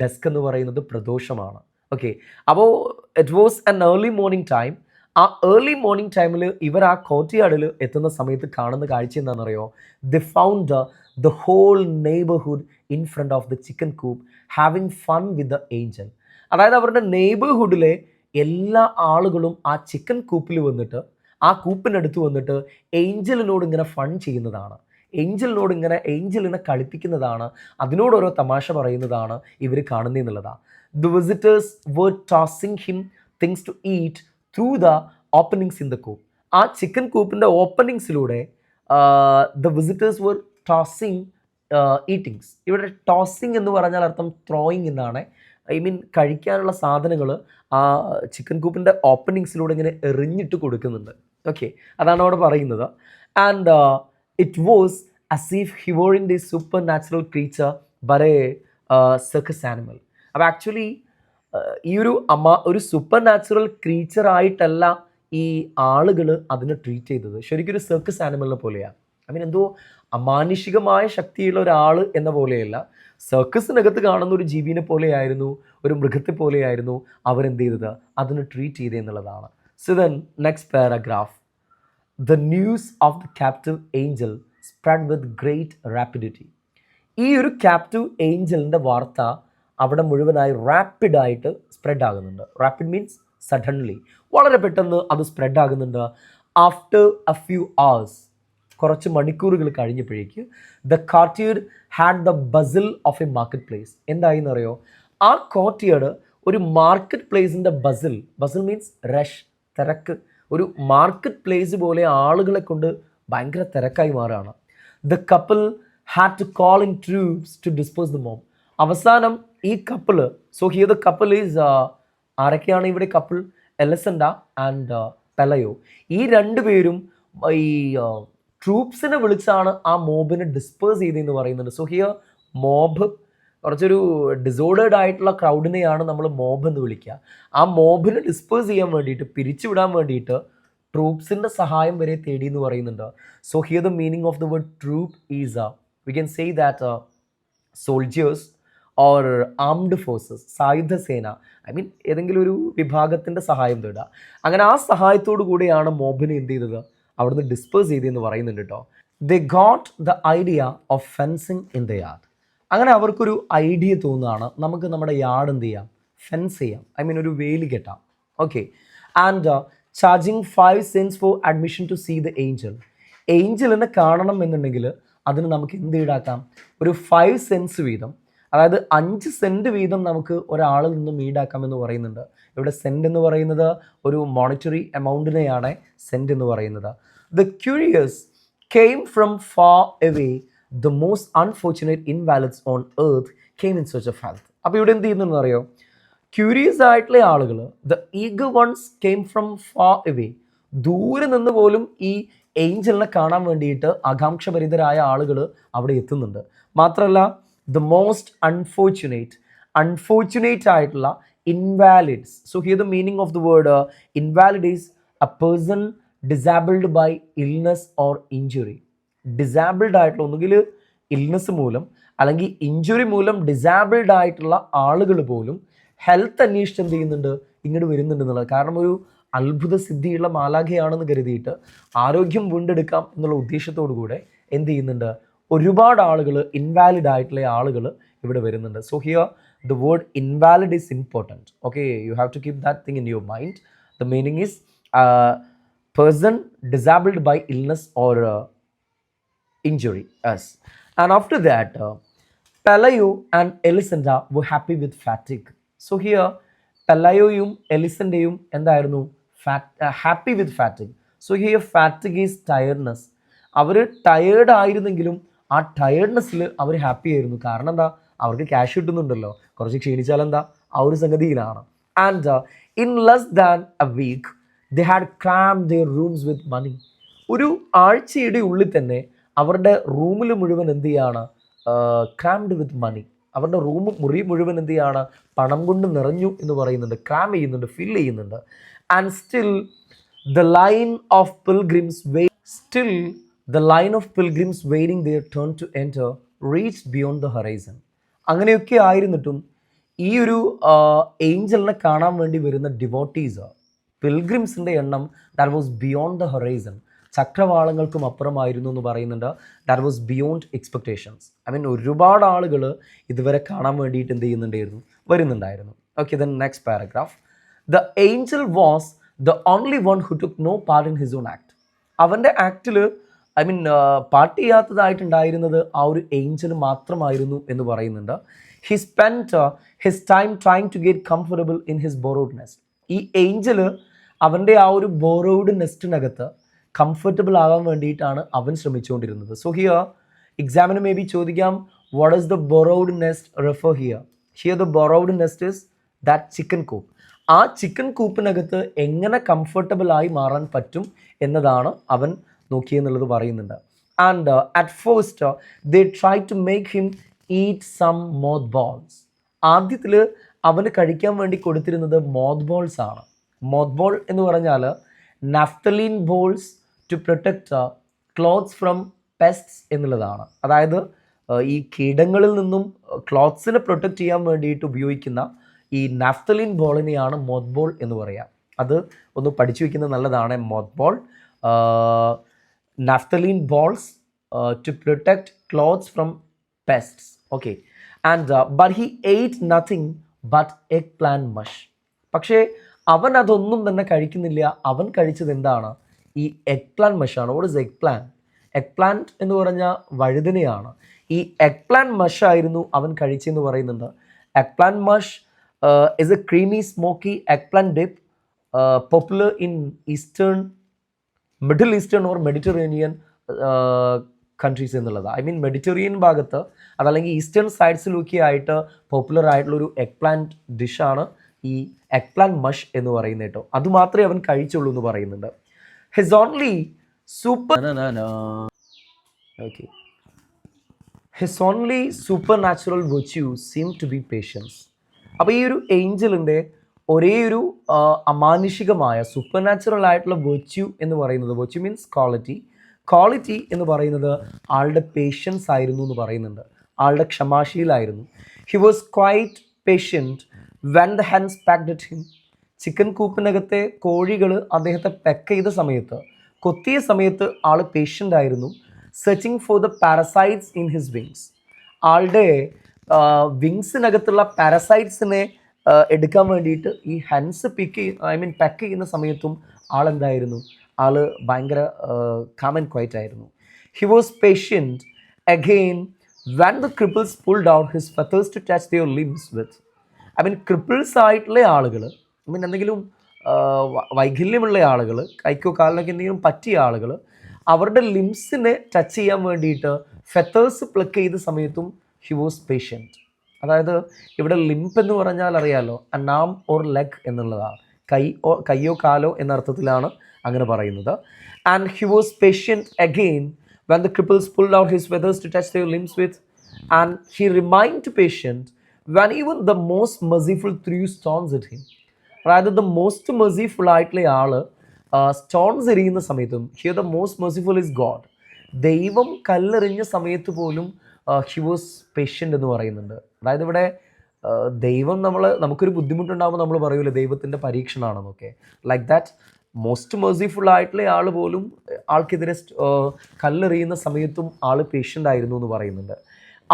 ഡസ്ക് എന്ന് പറയുന്നത് പ്രദോഷമാണ്. ഓക്കെ. അപ്പോൾ it was an early morning time. ആ ഏർലി മോർണിംഗ് ടൈമിൽ ഇവർ ആ കോർട്ട്യാർഡിൽ എത്തുന്ന സമയത്ത് കാണുന്ന കാഴ്ച എന്താണെന്നറിയോ? They found the whole neighbourhood in front of the chicken coop having fun with the angel. അതായത് അവരുടെ നെയ്ബർഹുഡിലെ എല്ലാ ആളുകളും ആ ചിക്കൻ കൂപ്പിൽ വന്നിട്ട്, ആ കൂപ്പിനടുത്ത് വന്നിട്ട് ഏഞ്ചലിനോട് ഇങ്ങനെ ഫൺ ചെയ്യുന്നതാണ്, ഏഞ്ചലിനെ കളിപ്പിക്കുന്നതാണ്, അതിനോട് ഓരോ തമാശ പറയുന്നതാണ് ഇവർ കാണുന്നതെന്നുള്ളതാണ്. The visitors were tossing him things to eat through the openings in the coop. ആ ചിക്കൻ കൂപ്പിൻ്റെ ഓപ്പണിങ്സിലൂടെ the visitors were tossing eatings. ഇവിടെ ടോസിങ് എന്ന് പറഞ്ഞാൽ അർത്ഥം ത്രോയിങ് എന്നാണ്. കഴിക്കാനുള്ള സാധനങ്ങൾ ആ ചിക്കൻ കൂപ്പിൻ്റെ ഓപ്പണിങ്സിലൂടെ ഇങ്ങനെ എറിഞ്ഞിട്ട് കൊടുക്കുന്നുണ്ട്. ഓക്കെ, അതാണ് അവിടെ പറയുന്നത്. And it was as if he weren't a supernatural creature but a circus animal. അപ്പോൾ ആക്ച്വലി ഈ ഒരു സൂപ്പർ നാച്ചുറൽ ക്രീച്ചർ ആയിട്ടല്ല ഈ ആളുകൾ അതിനെ ട്രീറ്റ് ചെയ്തത്, ശരിക്കും ഒരു സർക്കസ് ആനിമലിനെ പോലെയാണ്. എന്തോ അമാനുഷികമായ ശക്തിയുള്ള ഒരാൾ എന്ന പോലെയല്ല, സർക്കസിനകത്ത് കാണുന്ന ഒരു ജീവിനെ പോലെയായിരുന്നു, ഒരു മൃഗത്തെ പോലെയായിരുന്നു അവരെന്ത് ചെയ്തത്, അതിനെ ട്രീറ്റ് ചെയ്തെന്നുള്ളതാണ്. So then next paragraph. The news of the captive angel spread with great rapidity. ഈ ഒരു captive angelൻ്റെ വാർത്ത അവിടെ മുഴുവനായി റാപ്പിഡായിട്ട് സ്പ്രെഡ് ആകുന്നുണ്ട്. റാപ്പിഡ് മീൻസ് സഡൻലി, വളരെ പെട്ടെന്ന് അത് സ്പ്രെഡ് ആകുന്നുണ്ട്. ആഫ്റ്റർ എ ഫ്യൂ hours, കുറച്ച് മണിക്കൂറുകൾ കഴിഞ്ഞപ്പോഴേക്ക് the courtyard had the bustle of a market place. എന്തായിന്ന് അറിയോ? ആ courtyard ഒരു മാർക്കറ്റ് പ്ലേസിൻ്റെ ബസിൽ മീൻസ് റഷ്, തിരക്ക്, ഒരു മാർക്കറ്റ് പ്ലേസ് പോലെ ആളുകളെ കൊണ്ട് ഭയങ്കര തിരക്കായി മാറുകയാണ്. The couple had to call in troops to dispose the mob. അവസാനം ഈ couple, so here the couple is, ആരൊക്കെയാണ് ഇവിടെ കപ്പിൾ? എലസൻഡ ആൻഡ് പെലയോ. ഈ രണ്ടുപേരും ഈ ട്രൂപ്സിനെ വിളിച്ചാണ് ആ മോബിനെ ഡിസ്പേഴ്സ് ചെയ്തതെന്ന് പറയുന്നുണ്ട്. സോ ഹിയർ മോബ്, കുറച്ചൊരു ഡിസോർഡേഡ് ആയിട്ടുള്ള ക്രൗഡിനെയാണ് നമ്മൾ മോബ് എന്ന് വിളിക്കുക. ആ മോബിനെ ഡിസ്പേഴ്സ് ചെയ്യാൻ വേണ്ടിയിട്ട്, പിരിച്ചുവിടാൻ വേണ്ടിയിട്ട് ട്രൂപ്സിൻ്റെ സഹായം വരെ തേടി എന്ന് പറയുന്നുണ്ട്. So here the meaning of the word troop is we can say that soldiers or armed forces, സായുധ സേന, ഏതെങ്കിലും ഒരു വിഭാഗത്തിൻ്റെ സഹായം തേടുക. അങ്ങനെ ആ സഹായത്തോടു കൂടിയാണ് മോബിനെ എന്ത് ചെയ്തത്, അവിടുന്ന് ഡിസ്പേഴ്സ് ചെയ്തതെന്ന് പറയുന്നുണ്ട് കേട്ടോ. They got the idea of fencing in the yard. അങ്ങനെ അവർക്കൊരു ഐഡിയ തോന്നുകയാണ്, നമുക്ക് നമ്മുടെ യാർഡ് എന്ത് ചെയ്യാം, ഫെൻസ് ചെയ്യാം, ഒരു വേലി കെട്ടാം. ഓക്കെ. And charging 5 cents for admission to see the angel. ഏഞ്ചലിനെ കാണണം എന്നുണ്ടെങ്കിൽ അതിന് നമുക്ക് എന്ത് ഈടാക്കാം, ഒരു 5 cents വീതം, അതായത് 5 cent വീതം നമുക്ക് ഒരാളിൽ നിന്നും ഈടാക്കാമെന്ന് പറയുന്നുണ്ട്. ഇവിടെ സെൻറ്റ് എന്ന് പറയുന്നത് ഒരു മോണിറ്ററി എമൗണ്ടിനെയാണ് സെൻറ്റ് എന്ന് പറയുന്നത്. The curious came from far away, the most unfortunate invalids on earth came in search of health. അപ്പോൾ ഇവിടെ എന്ത് ചെയ്യുന്നതെന്ന് അറിയോ? ക്യൂരിയസ് ആയിട്ടുള്ള ആളുകൾ, the eager ones came from far away, ദൂരെ നിന്ന് പോലും ഈ ഏഞ്ചലിനെ കാണാൻ വേണ്ടിയിട്ട് ആകാംക്ഷഭരിതരായ ആളുകൾ അവിടെ എത്തുന്നുണ്ട്. മാത്രമല്ല ദ മോസ്റ്റ് അൺഫോർച്ചുനേറ്റ് ആയിട്ടുള്ള invalids. So here the meaning of the word invalid is a person disabled by illness or injury. Disabled ആയിട്ടുള്ള, ഒന്നുകിൽ ഇൽനെസ് മൂലം അല്ലെങ്കിൽ ഇഞ്ചുറി മൂലം ഡിസേബിൾഡ് ആയിട്ടുള്ള ആളുകൾ പോലും ഹെൽത്ത് അന്വേഷിച്ച് എന്ത് ചെയ്യുന്നുണ്ട്, ഇങ്ങോട്ട് വരുന്നുണ്ട് എന്നുള്ളത്. കാരണം ഒരു അത്ഭുത സിദ്ധിയുള്ള മാലാഖയാണെന്ന് കരുതിയിട്ട് ആരോഗ്യം വീണ്ടെടുക്കാം എന്നുള്ള ഉദ്ദേശത്തോടു കൂടെ എന്ത് ചെയ്യുന്നുണ്ട്, ഒരുപാട് ആളുകൾ, ഇൻവാലിഡ് ആയിട്ടുള്ള ആളുകൾ ഇവിടെ വരുന്നുണ്ട്. So here the word invalid is important. Okay, you have to keep that thing in your mind. The meaning is person disabled by illness or injury. Yes. And after that, Pelayo and Elisenda were happy with fatigue. So here Pelayoyum Elisendayum എന്തായിരുന്നു, happy with fatigue. So here fatigue is tiredness. അവർ ടയേർഡ് ആയിരുന്നെങ്കിലും ആ ടയേർഡ്നെസ്സിൽ അവർ ഹാപ്പി ആയിരുന്നു. കാരണം എന്താ, അവർക്ക് ക്യാഷ് കിട്ടുന്നുണ്ടല്ലോ, കുറച്ച് ക്ഷീണിച്ചാൽ എന്താ, ആ ഒരു സംഗതിയിലാണ്. And in less than a week they had crammed their rooms with money. ഒരു ആഴ്ചയുടെ ഉള്ളിൽ തന്നെ അവരുടെ റൂമിൽ മുഴുവൻ എന്ത് ചെയ്യാണ്, ക്രാംഡ് വിത്ത് മണി. അവരുടെ മുറി മുഴുവൻ എന്ത് ചെയ്യാണ്, പണം കൊണ്ട് നിറഞ്ഞു എന്ന് പറയുന്നുണ്ട്, ക്രാം ചെയ്യുന്നുണ്ട്, ഫിൽ ചെയ്യുന്നുണ്ട്. And still the line of pilgrims waiting their turn to enter reached beyond the horizon. അങ്ങനെയൊക്കെ ആയിരുന്നിട്ടും ഈ ഒരു ഏഞ്ചലിനെ കാണാൻ വേണ്ടി വരുന്ന ഡിവോട്ടീസ്, പിൽഗ്രിംസിൻ്റെ എണ്ണം that was beyond the horizon, ചക്രവാളങ്ങൾക്കും അപ്പുറമായിരുന്നു എന്ന് പറയുന്നുണ്ട്. That was beyond expectations. I mean ഒരുപാട് ആളുകൾ ഇതുവരെ കാണാൻ വേണ്ടിയിട്ട് എന്ത് വരുന്നുണ്ടായിരുന്നു. Okay, then next paragraph. The angel was the only one who took no part in his own act. അവൻ്റെ ആക്ടിൽ പാർട്ട് ചെയ്യാത്തതായിട്ടുണ്ടായിരുന്നത് ആ ഒരു ഏഞ്ചൽ മാത്രമായിരുന്നു എന്ന് പറയുന്നുണ്ട്. He spend his time trying to get comfortable in his borrowed nest. ഈ ഏഞ്ചൽ അവൻ്റെ ആ ഒരു ബോറോഡ് നെസ്റ്റിനകത്ത് കംഫർട്ടബിൾ ആകാൻ വേണ്ടിയിട്ടാണ് അവൻ ശ്രമിച്ചുകൊണ്ടിരുന്നത്. സോ ഹിയർ എക്സാമിന് മേ ബി ചോദിക്കാം, what is the borrowed nest refer here? Here the borrowed nest is that chicken coop. ആ ചിക്കൻ കൂപ്പിനകത്ത് എങ്ങനെ കംഫർട്ടബിൾ ആയി മാറാൻ പറ്റും എന്നതാണ് അവൻ നോക്കിയെന്നുള്ളത് പറയുന്നുണ്ട്. And at first they try to make him eat some moth balls. ആദ്യത്തിൽ അവന് കഴിക്കാൻ വേണ്ടി കൊടുത്തിരുന്നത് മോത്ത് ബോൾസ് ആണ്. മോത്ത് ബോൾ എന്ന് പറഞ്ഞാൽ naphthalene balls to protect clothes from pests എന്നുള്ളതാണ്. അതായത് ഈ കീടങ്ങളിൽ നിന്നും ക്ലോത്ത്സിനെ പ്രൊട്ടക്റ്റ് ചെയ്യാൻ വേണ്ടിയിട്ട് ഉപയോഗിക്കുന്ന ഈ നാഫ്തലീൻ ബോളിനെയാണ് മോത്ത് ബോൾ എന്ന് പറയുക. അത് ഒന്ന് പഠിച്ചു വയ്ക്കുന്നത് നല്ലതാണ്. Moth ball, naphthalene balls to protect clothes from pests. Okay, and but he ate nothing but eggplant mush. പക്ഷേ അവൻ അതൊന്നും തന്നെ കഴിക്കുന്നില്ല. അവൻ കഴിച്ചത് എന്താണ്? ഈ എഗ്പ്ലാന്റ് മഷാണ്. What is എഗ്പ്ലാന്റ്? എഗ്പ്ലാന്റ് എന്ന് പറഞ്ഞാൽ വഴുതനയാണ്. ഈ എഗ്പ്ലാന്റ് മഷ് ആയിരുന്നു അവൻ കഴിച്ചെന്ന് പറയുന്നുണ്ട്. Eggplant mush is a creamy smoky eggplant dip popular in middle eastern or Mediterranean countries എന്നുള്ളത്. ഐ മീൻ മെഡിറ്ററേനിയൻ ഭാഗത്ത് അതല്ലെങ്കിൽ ഈസ്റ്റേൺ സൈഡ്സിലൊക്കെ ആയിട്ട് പോപ്പുലർ ആയിട്ടുള്ളൊരു എഗ് പ്ലാന്റ് ഡിഷാണ് ഈ എഗ് പ്ലാന്റ് മഷ് എന്ന് പറയുന്നത് കേട്ടോ. അതുമാത്രമേ അവൻ കഴിച്ചുള്ളൂ എന്ന് പറയുന്നുണ്ട്. His only supernatural virtue seem to be patience. അപ്പോൾ ഈ ഒരു ഏഞ്ചലിൻ്റെ ഒരേ ഒരു അമാനുഷികമായ സൂപ്പർ നാച്ചുറൽ ആയിട്ടുള്ള വെർച്യൂ എന്ന് പറയുന്നത്, വെർച്യൂ മീൻസ് ക്വാളിറ്റി എന്ന് പറയുന്നത് ആളുടെ പേഷ്യൻസ് ആയിരുന്നു എന്ന് പറയുന്നുണ്ട്. ആളുടെ ക്ഷമാശീലായിരുന്നു. He was quite patient when the hens pecked at him. Chicken കൂപ്പിനകത്തെ കോഴികൾ അദ്ദേഹത്തെ പെക്ക് ചെയ്ത സമയത്ത്, കൊത്തിയ സമയത്ത് ആൾ പേഷ്യൻ്റ് ആയിരുന്നു. Searching for the parasites in his wings. ആളുടെ വിങ്സിനകത്തുള്ള പാരസൈറ്റ്സിനെ എടുക്കാൻ വേണ്ടിയിട്ട് ഈ ഹെൻസ് പെക്ക് ചെയ്യുന്ന സമയത്തും ആളെന്തായിരുന്നു, ആൾ ഭയങ്കര കാം ആൻഡ് ക്വൈറ്റ് ആയിരുന്നു. He was patient again when the cripples pulled out his feathers to touch their limbs with. I mean cripples ആയിട്ടുള്ള ആളുകൾ, ഐ മീൻ എന്തെങ്കിലും വൈകല്യമുള്ള ആളുകൾ, കൈക്കോ കാലിനൊക്കെ എന്തെങ്കിലും പറ്റിയ ആളുകൾ, അവരുടെ ലിംസിനെ ടച്ച് ചെയ്യാൻ വേണ്ടിയിട്ട് ഫെതേഴ്സ് പ്ലക്ക് ചെയ്ത സമയത്തും ഹി വാസ് പേഷ്യൻറ്റ്. അതായത് ഇവിടെ ലിംപ് എന്ന് പറഞ്ഞാൽ അറിയാലോ, നാം ഓർ ലെഗ് എന്നുള്ളതാണ്. കയ്യോ കാലോ എന്ന അർത്ഥത്തിലാണ് അങ്ങനെ പറയുന്നത്. And he was patient again when the cripples pulled out his feathers to touch their limbs with. And he remained patient when even the most merciful threw stones at him. അതായത് ദ മോസ്റ്റ് മെർസിഫുൾ ആയിട്ടുള്ള ആൾ സ്റ്റോൺസ് എറിയുന്ന സമയത്തും, here the most merciful is God. ദൈവം കല്ലെറിഞ്ഞ സമയത്ത് പോലും ഹി വാസ് പേഷ്യൻ്റ് എന്ന് പറയുന്നുണ്ട്. അതായത് ഇവിടെ ദൈവം നമുക്കൊരു ബുദ്ധിമുട്ടുണ്ടാകുമ്പോൾ നമ്മൾ പറയൂലേ ദൈവത്തിൻ്റെ പരീക്ഷണമാണെന്നൊക്കെ. ലൈക്ക് ദാറ്റ് മോസ്റ്റ് മെർസിഫുൾ ആയിട്ടുള്ള ആൾ പോലും ആൾക്കെതിരെ കല്ലെറിയുന്ന സമയത്തും ആൾ പേഷ്യൻ്റ് ആയിരുന്നു എന്ന് പറയുന്നുണ്ട്.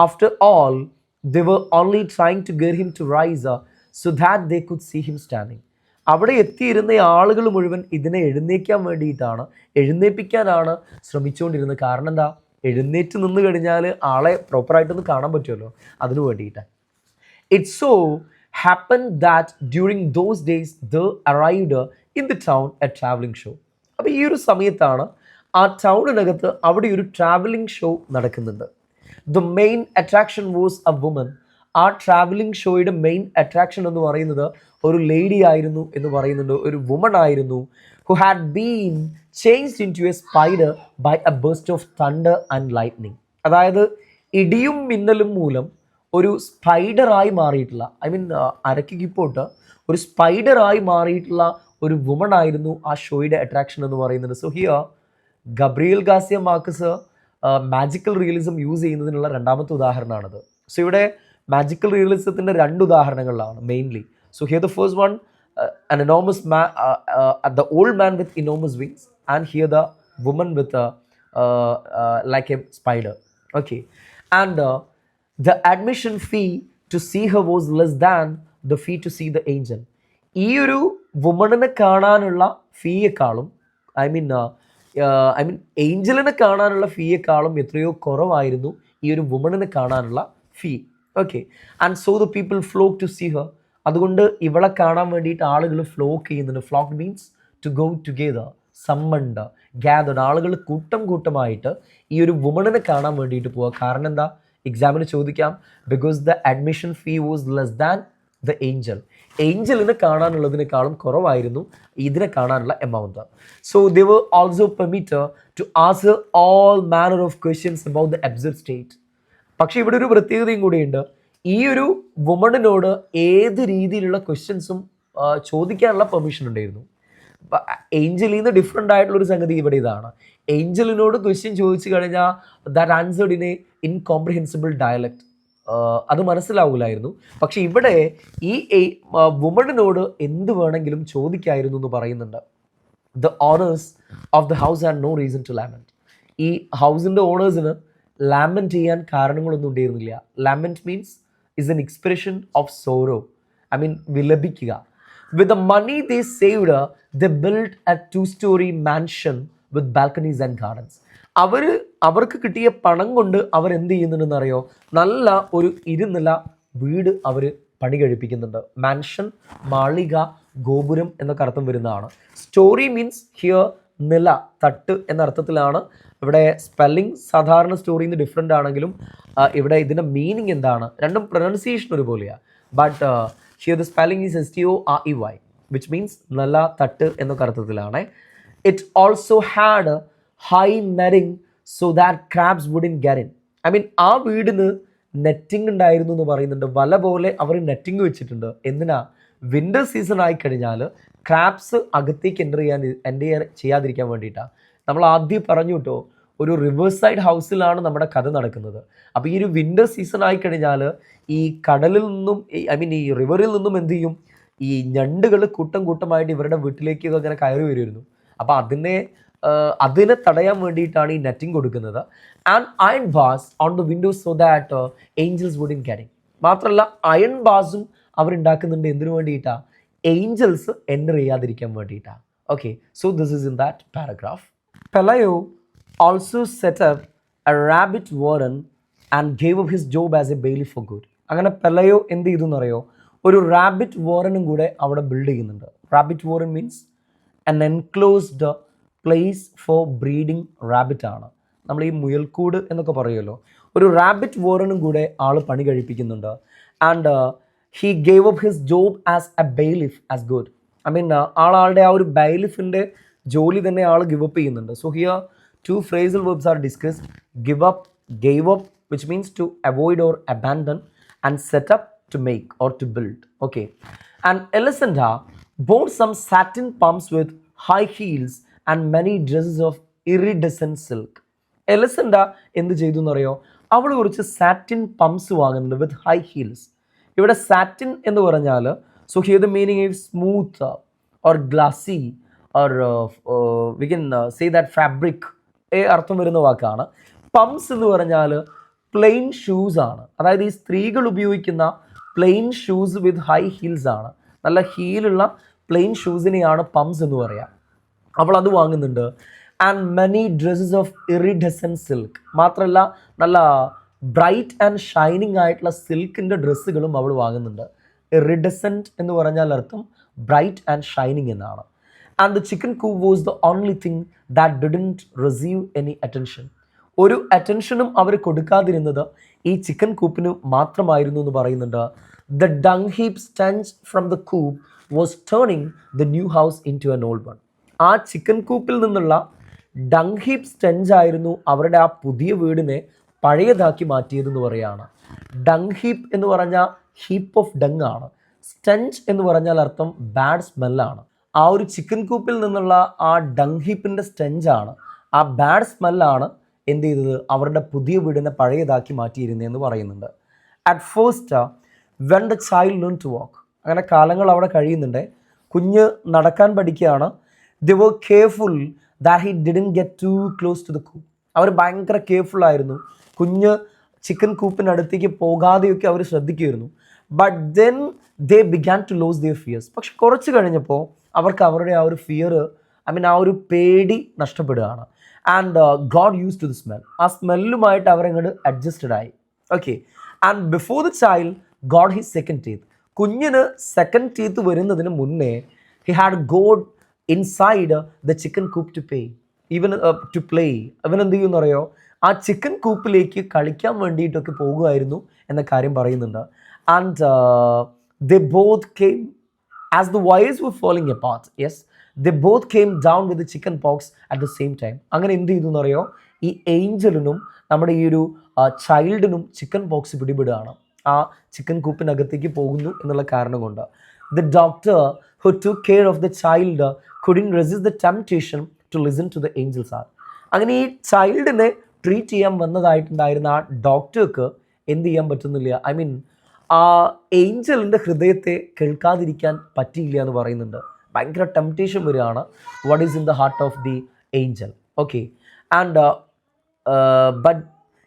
After all they were only trying to get him to rise so that they could see him standing. അവിടെ എത്തിയിരുന്ന ആളുകൾ മുഴുവൻ ഇതിനെ എഴുന്നേൽപ്പിക്കാനാണ് ശ്രമിച്ചുകൊണ്ടിരുന്നത്. കാരണം എന്താ, എഴുന്നേറ്റ് നിന്ന് കഴിഞ്ഞാൽ ആളെ പ്രോപ്പറായിട്ടൊന്ന് കാണാൻ പറ്റുമല്ലോ, അതിനു വേണ്ടിയിട്ടാണ്. It so happened that during those days there arrived in the town a traveling show. അപ്പോൾ ഈ ഒരു സമയത്താണ് ആ ടൗണിനകത്ത് അവിടെ ഒരു ട്രാവലിംഗ് ഷോ നടക്കുന്നുണ്ട്. The main attraction was a woman. ആ ട്രാവലിംഗ് ഷോയുടെ മെയിൻ അട്രാക്ഷൻ എന്ന് പറയുന്നത് ഒരു ലേഡി ആയിരുന്നു എന്ന് പറയുന്നുണ്ട്, ഒരു വുമൺ ആയിരുന്നു. who had been changed into a spider by a burst of thunder and lightning. അതായത് ഇടിയും മിന്നലും മൂലം ഒരു സ്പൈഡറായി മാറിയിട്ടുള്ള, അരക്ക് കിപ്പോട്ട് ഒരു സ്പൈഡറായി മാറിയിട്ടുള്ള ഒരു വുമൺ ആയിരുന്നു ആ ഷോയുടെ അട്രാക്ഷൻ എന്ന് പറയുന്നത്. So here Gabriel Garcia Marquez magical realism use ചെയ്യുന്നതിനുള്ള രണ്ടാമത്തെ ഉദാഹരണമാണത്. സോ ഇവിടെ മാജിക്കൽ റിയലിസത്തിൻ്റെ രണ്ട് ഉദാഹരണങ്ങളിലാണ് mainly. So here the first one, an enormous man, the old man with enormous wings, and here the woman with like a spider. Okay, and the admission fee to see her was less than the fee to see the angel. ഈ ഒരു വുമണിനെ കാണാനുള്ള ഫീയെക്കാളും ഏഞ്ചലിനെ കാണാനുള്ള ഫീയെക്കാളും എത്രയോ കുറവായിരുന്നു ഈ ഒരു വുമണിനെ കാണാനുള്ള fee. Okay, and so the people flock to see her. അതുകൊണ്ട് ഇവളെ കാണാൻ വേണ്ടിയിട്ട് ആളുകൾ ഫ്ലോക്ക് ചെയ്യുന്നുണ്ട്. Flock means to go together, summoned, gathered. ആളുകൾ കൂട്ടം കൂട്ടമായിട്ട് ഈ ഒരു വുമണിനെ കാണാൻ വേണ്ടിയിട്ട് പോവുക. കാരണം എന്താ, എക്സാമിന് ചോദിക്കാം, because the admission fee was less than the angel. ഏഞ്ചലിനെ കാണാനുള്ളതിനേക്കാളും കുറവായിരുന്നു ഇതിനെ കാണാനുള്ള amount. So they were also permitted to answer all manner of questions about the absurd state. പക്ഷേ ഇവിടെ ഒരു പ്രത്യേകതയും കൂടിയുണ്ട്. ഈ ഒരു വുമണിനോട് ഏത് രീതിയിലുള്ള ക്വസ്റ്റ്യൻസും ചോദിക്കാനുള്ള പെർമിഷൻ ഉണ്ടായിരുന്നു. ഏഞ്ചലിൽ നിന്ന് ഡിഫറെൻ്റ് ആയിട്ടുള്ളൊരു സംഗതി ഇവിടെ ഇതാണ്. ഏഞ്ചലിനോട് ക്വസ്റ്റ്യൻ ചോദിച്ചു കഴിഞ്ഞാൽ that answered in a incomprehensible dialect, അത് മനസ്സിലാവില്ലായിരുന്നു. പക്ഷെ ഇവിടെ ഈ വുമണിനോട് എന്ത് വേണമെങ്കിലും ചോദിക്കായിരുന്നു എന്ന് പറയുന്നുണ്ട്. The owners of the house and no reason to lament. ഈ ഹൗസിൻ്റെ ഓണേഴ്സിന് ലാമെന്റ് ചെയ്യാൻ കാരണങ്ങളൊന്നും ഉണ്ടായിരുന്നില്ല. Lament means is an expression of sorrow. വിലപിക്കുക. With the money they saved, they built a 2-story mansion with balconies and gardens. അവർക്ക് കിട്ടിയ പണം കൊണ്ട് അവർ എന്ത് ചെയ്യുന്നുണ്ടെന്ന് അറിയോ, നല്ല ഒരു 2 നില വീട് അവർ പണി കഴിപ്പിക്കുന്നുണ്ട്. മാൻഷൻ, മാളിക, ഗോപുരം എന്നൊക്കെ അർത്ഥം വരുന്നതാണ്. സ്റ്റോറി മീൻസ് ഹിയർ നില, തട്ട് എന്ന അർത്ഥത്തിലാണ്. ഇവിടെ സ്പെല്ലിംഗ് സാധാരണ സ്റ്റോറിയിൽ നിന്ന് ഡിഫറെൻ്റ് ആണെങ്കിലും ഇവിടെ ഇതിൻ്റെ മീനിങ് എന്താണ്, രണ്ടും പ്രൊനൗൺസിയേഷൻ ഒരുപോലെയാണ്. But here the spelling is STOREY, which means നല്ല, തട്ട് എന്നൊക്കെ അർത്ഥത്തിലാണ്. It also had high netting so that crabs wouldn't get in. ആ വീടിന് നെറ്റിംഗ് ഉണ്ടായിരുന്നു എന്ന് പറയുന്നുണ്ട്. വല പോലെ അവർ നെറ്റിംഗ് വെച്ചിട്ടുണ്ട്. എന്തിനാ, വിൻ്റർ സീസൺ ആയിക്കഴിഞ്ഞാൽ ക്രാബ്സ് അകത്തേക്ക് എൻ്റർ ചെയ്യാതിരിക്കാൻ വേണ്ടിയിട്ടാണ്. നമ്മൾ ആദ്യം പറഞ്ഞു കേട്ടോ, ഒരു റിവേഴ്സ് സൈഡ് ഹൗസിലാണ് നമ്മുടെ കഥ നടക്കുന്നത്. അപ്പോൾ ഈ ഒരു വിൻ്റർ സീസൺ ആയിക്കഴിഞ്ഞാൽ ഈ കടലിൽ നിന്നും ഈ റിവറിൽ നിന്നും എന്ത് ചെയ്യും, ഈ ഞണ്ടുകൾ കൂട്ടം കൂട്ടമായിട്ട് ഇവരുടെ വീട്ടിലേക്ക് അങ്ങനെ കയറി വരുമായിരുന്നു. അപ്പോൾ അതിനെ തടയാൻ വേണ്ടിയിട്ടാണ് ഈ നെറ്റിംഗ് കൊടുക്കുന്നത്. And iron bars on the windows so that angels wouldn't get in. മാത്രമല്ല അയൺ ബാസും അവരുണ്ടാക്കുന്നുണ്ട്. എന്തിനു വേണ്ടിയിട്ടാണ്, ഏഞ്ചൽസ് എൻ്റർ ചെയ്യാതിരിക്കാൻ വേണ്ടിയിട്ടാണ്. Okay, so this is in that paragraph. Pelayo also set up a rabbit warren and gave up his job as a bailiff for good. അങ്ങനെ പെലയോ എന്ത് ചെയ്തു എന്നറിയോ, ഒരു റാബിറ്റ് വാറനും കൂടെ അവിടെ ബിൽഡ് ചെയ്യുന്നുണ്ട്. Rabbit Warren means an enclosed place for breeding rabbit ആണ്. നമ്മൾ ഈ മുയൽക്കൂട് എന്നൊക്കെ പറയുമല്ലോ, ഒരു റാബിറ്റ് വാറനും കൂടെ ആൾ പണി കഴിപ്പിക്കുന്നുണ്ട്. And he gave up his job as a bailiff as good. ആളുടെ ആ ഒരു ബൈലിഫിൻ്റെ ജോലി തന്നെ ആൾ ഗിവ് അപ്പ് ചെയ്യുന്നുണ്ട്. So here 2 phrasal verbs are discussed. Give up, gave up, which means to avoid or abandon, and set up, to make or to build. Okay, and Elisenda bought some satin pumps with high heels and many dresses of iridescent silk. Elisenda എന്ത് ചെയ്തു എന്നറിയോ, അവൾ കുറച്ച് സാറ്റിൻ പംപ്സ് വാങ്ങുന്നുണ്ട് വിത്ത് ഹൈ ഹീൽസ്. ഇവിടെ സാറ്റിൻ എന്ന് പറഞ്ഞാൽ, so here the meaning is smooth or glassy or we can say that fabric അർത്ഥം വരുന്ന വാക്കാണ്. പംസ് എന്ന് പറഞ്ഞാൽ പ്ലെയിൻ ഷൂസ് ആണ്. അതായത് ഈ സ്ത്രീകൾ ഉപയോഗിക്കുന്ന plain shoes with high heels ആണ്. നല്ല ഹീലുള്ള പ്ലെയിൻ ഷൂസിനെയാണ് പംസ് എന്ന് പറയുക. അവൾ അത് വാങ്ങുന്നുണ്ട്. And many dresses of iridescent silk, മാത്രമല്ല നല്ല ബ്രൈറ്റ് ആൻഡ് ഷൈനിങ് ആയിട്ടുള്ള സിൽക്കിൻ്റെ ഡ്രസ്സുകളും അവൾ വാങ്ങുന്നുണ്ട്. ഇറിഡസെൻറ്റ് എന്ന് പറഞ്ഞാൽ അർത്ഥം ബ്രൈറ്റ് ആൻഡ് ഷൈനിങ് എന്നാണ്. And the chicken coop was the only thing that didn't receive any attention. ഒരു അറ്റൻഷനും അവർ കൊടുക്കാതിരുന്നത് ഈ ചിക്കൻ കൂപ്പിന് മാത്രമായിരുന്നു എന്ന് പറയുന്നുണ്ട്. The dung heap stench from the coop was turning the new house into an old one. ആ ചിക്കൻ കൂപ്പിൽ നിന്നുള്ള ഡങ് ഹീപ്പ് സ്റ്റെൻസ് ആയിരുന്നു അവരുടെ ആ പുതിയ വീടിനെ പഴയതാക്കി മാറ്റിയതെന്ന് പറയുകയാണ്. ഡങ് ഹീപ്പ് എന്ന് പറഞ്ഞാൽ ഹീപ്പ് ഓഫ് ഡങ് ആണ്. സ്റ്റെൻസ് എന്ന് പറഞ്ഞാൽ അർത്ഥം ബാഡ് സ്മെല്ലാണ്. ആ ഒരു ചിക്കൻ കൂപ്പിൽ നിന്നുള്ള ആ ഡങ് ഹീപ്പിൻ്റെ സ്റ്റെൻസ് ആണ്, ആ ബാഡ് സ്മെല്ലാണ് എന്ത് ചെയ്തത്, അവരുടെ പുതിയ വീടിനെ പഴയതാക്കി മാറ്റിയിരുന്നതെന്ന് പറയുന്നുണ്ട്. At first when the child learn to walk, അങ്ങനെ കാലങ്ങൾ അവിടെ കഴിയുന്നുണ്ട്. കുഞ്ഞ് നടക്കാൻ പഠിക്കുകയാണ്. They were careful that he didn't get too close to the coop. അവർ ഭയങ്കര കെയർഫുൾ ആയിരുന്നു. കുഞ്ഞ് ചിക്കൻ കൂപ്പിനടുത്തേക്ക് പോകാതെയൊക്കെ അവർ ശ്രദ്ധിക്കുമായിരുന്നു. But then they began to lose their fears. പക്ഷെ കുറച്ച് കഴിഞ്ഞപ്പോൾ അവർക്ക് അവരുടെ ആ ഒരു ഫിയർ, ആ ഒരു പേടി നഷ്ടപ്പെടുകയാണ്. And got use to the smell. ആ സ്മെല്ലുമായിട്ട് അവരങ്ങോട്ട് അഡ്ജസ്റ്റഡ് ആയി. Okay. And before the child got his second teeth. കുഞ്ഞിന് സെക്കൻഡ് ടീത്ത് വരുന്നതിന് മുന്നേ he had got inside the chicken coop to play. To play അവൻ എന്ത് ചെയ്യുമെന്ന് അറിയോ, ആ ചിക്കൻ കൂപ്പിലേക്ക് കളിക്കാൻ വേണ്ടിയിട്ടൊക്കെ പോകുമായിരുന്നു എന്ന കാര്യം പറയുന്നുണ്ട്. And they both came as the wires were falling apart. Yes, they both came down with chickenpox at the same time. അങ്ങനെ എന്ത് ചെയ്തു എന്നറിയോ, ഈ ഏഞ്ചലിനും നമ്മുടെ ഈ ഒരു ചൈൽഡിനും ചിക്കൻ പോക്സ് പിടിപെടുകയാണ്. ആ ചിക്കൻ കൂപ്പിനകത്തേക്ക് പോകുന്നു എന്നുള്ള കാരണം കൊണ്ട്. The doctor who took care of the child couldn't resist the temptation to listen to the angels are. അങ്ങനെ ഈ ചൈൽഡിനെ ട്രീറ്റ് ചെയ്യാൻ വന്നതായിട്ടുണ്ടായിരുന്ന ആ ഡോക്ടർക്ക് എന്ത് ചെയ്യാൻ പറ്റുന്നില്ല, ആ ഏഞ്ചലിൻ്റെ ഹൃദയത്തെ കേൾക്കാതിരിക്കാൻ പറ്റിയില്ല എന്ന് പറയുന്നുണ്ട്. ഭയങ്കര ടെംപ്റ്റേഷൻ വരികയാണ്. What is in the heart of the Angel. Okay. And but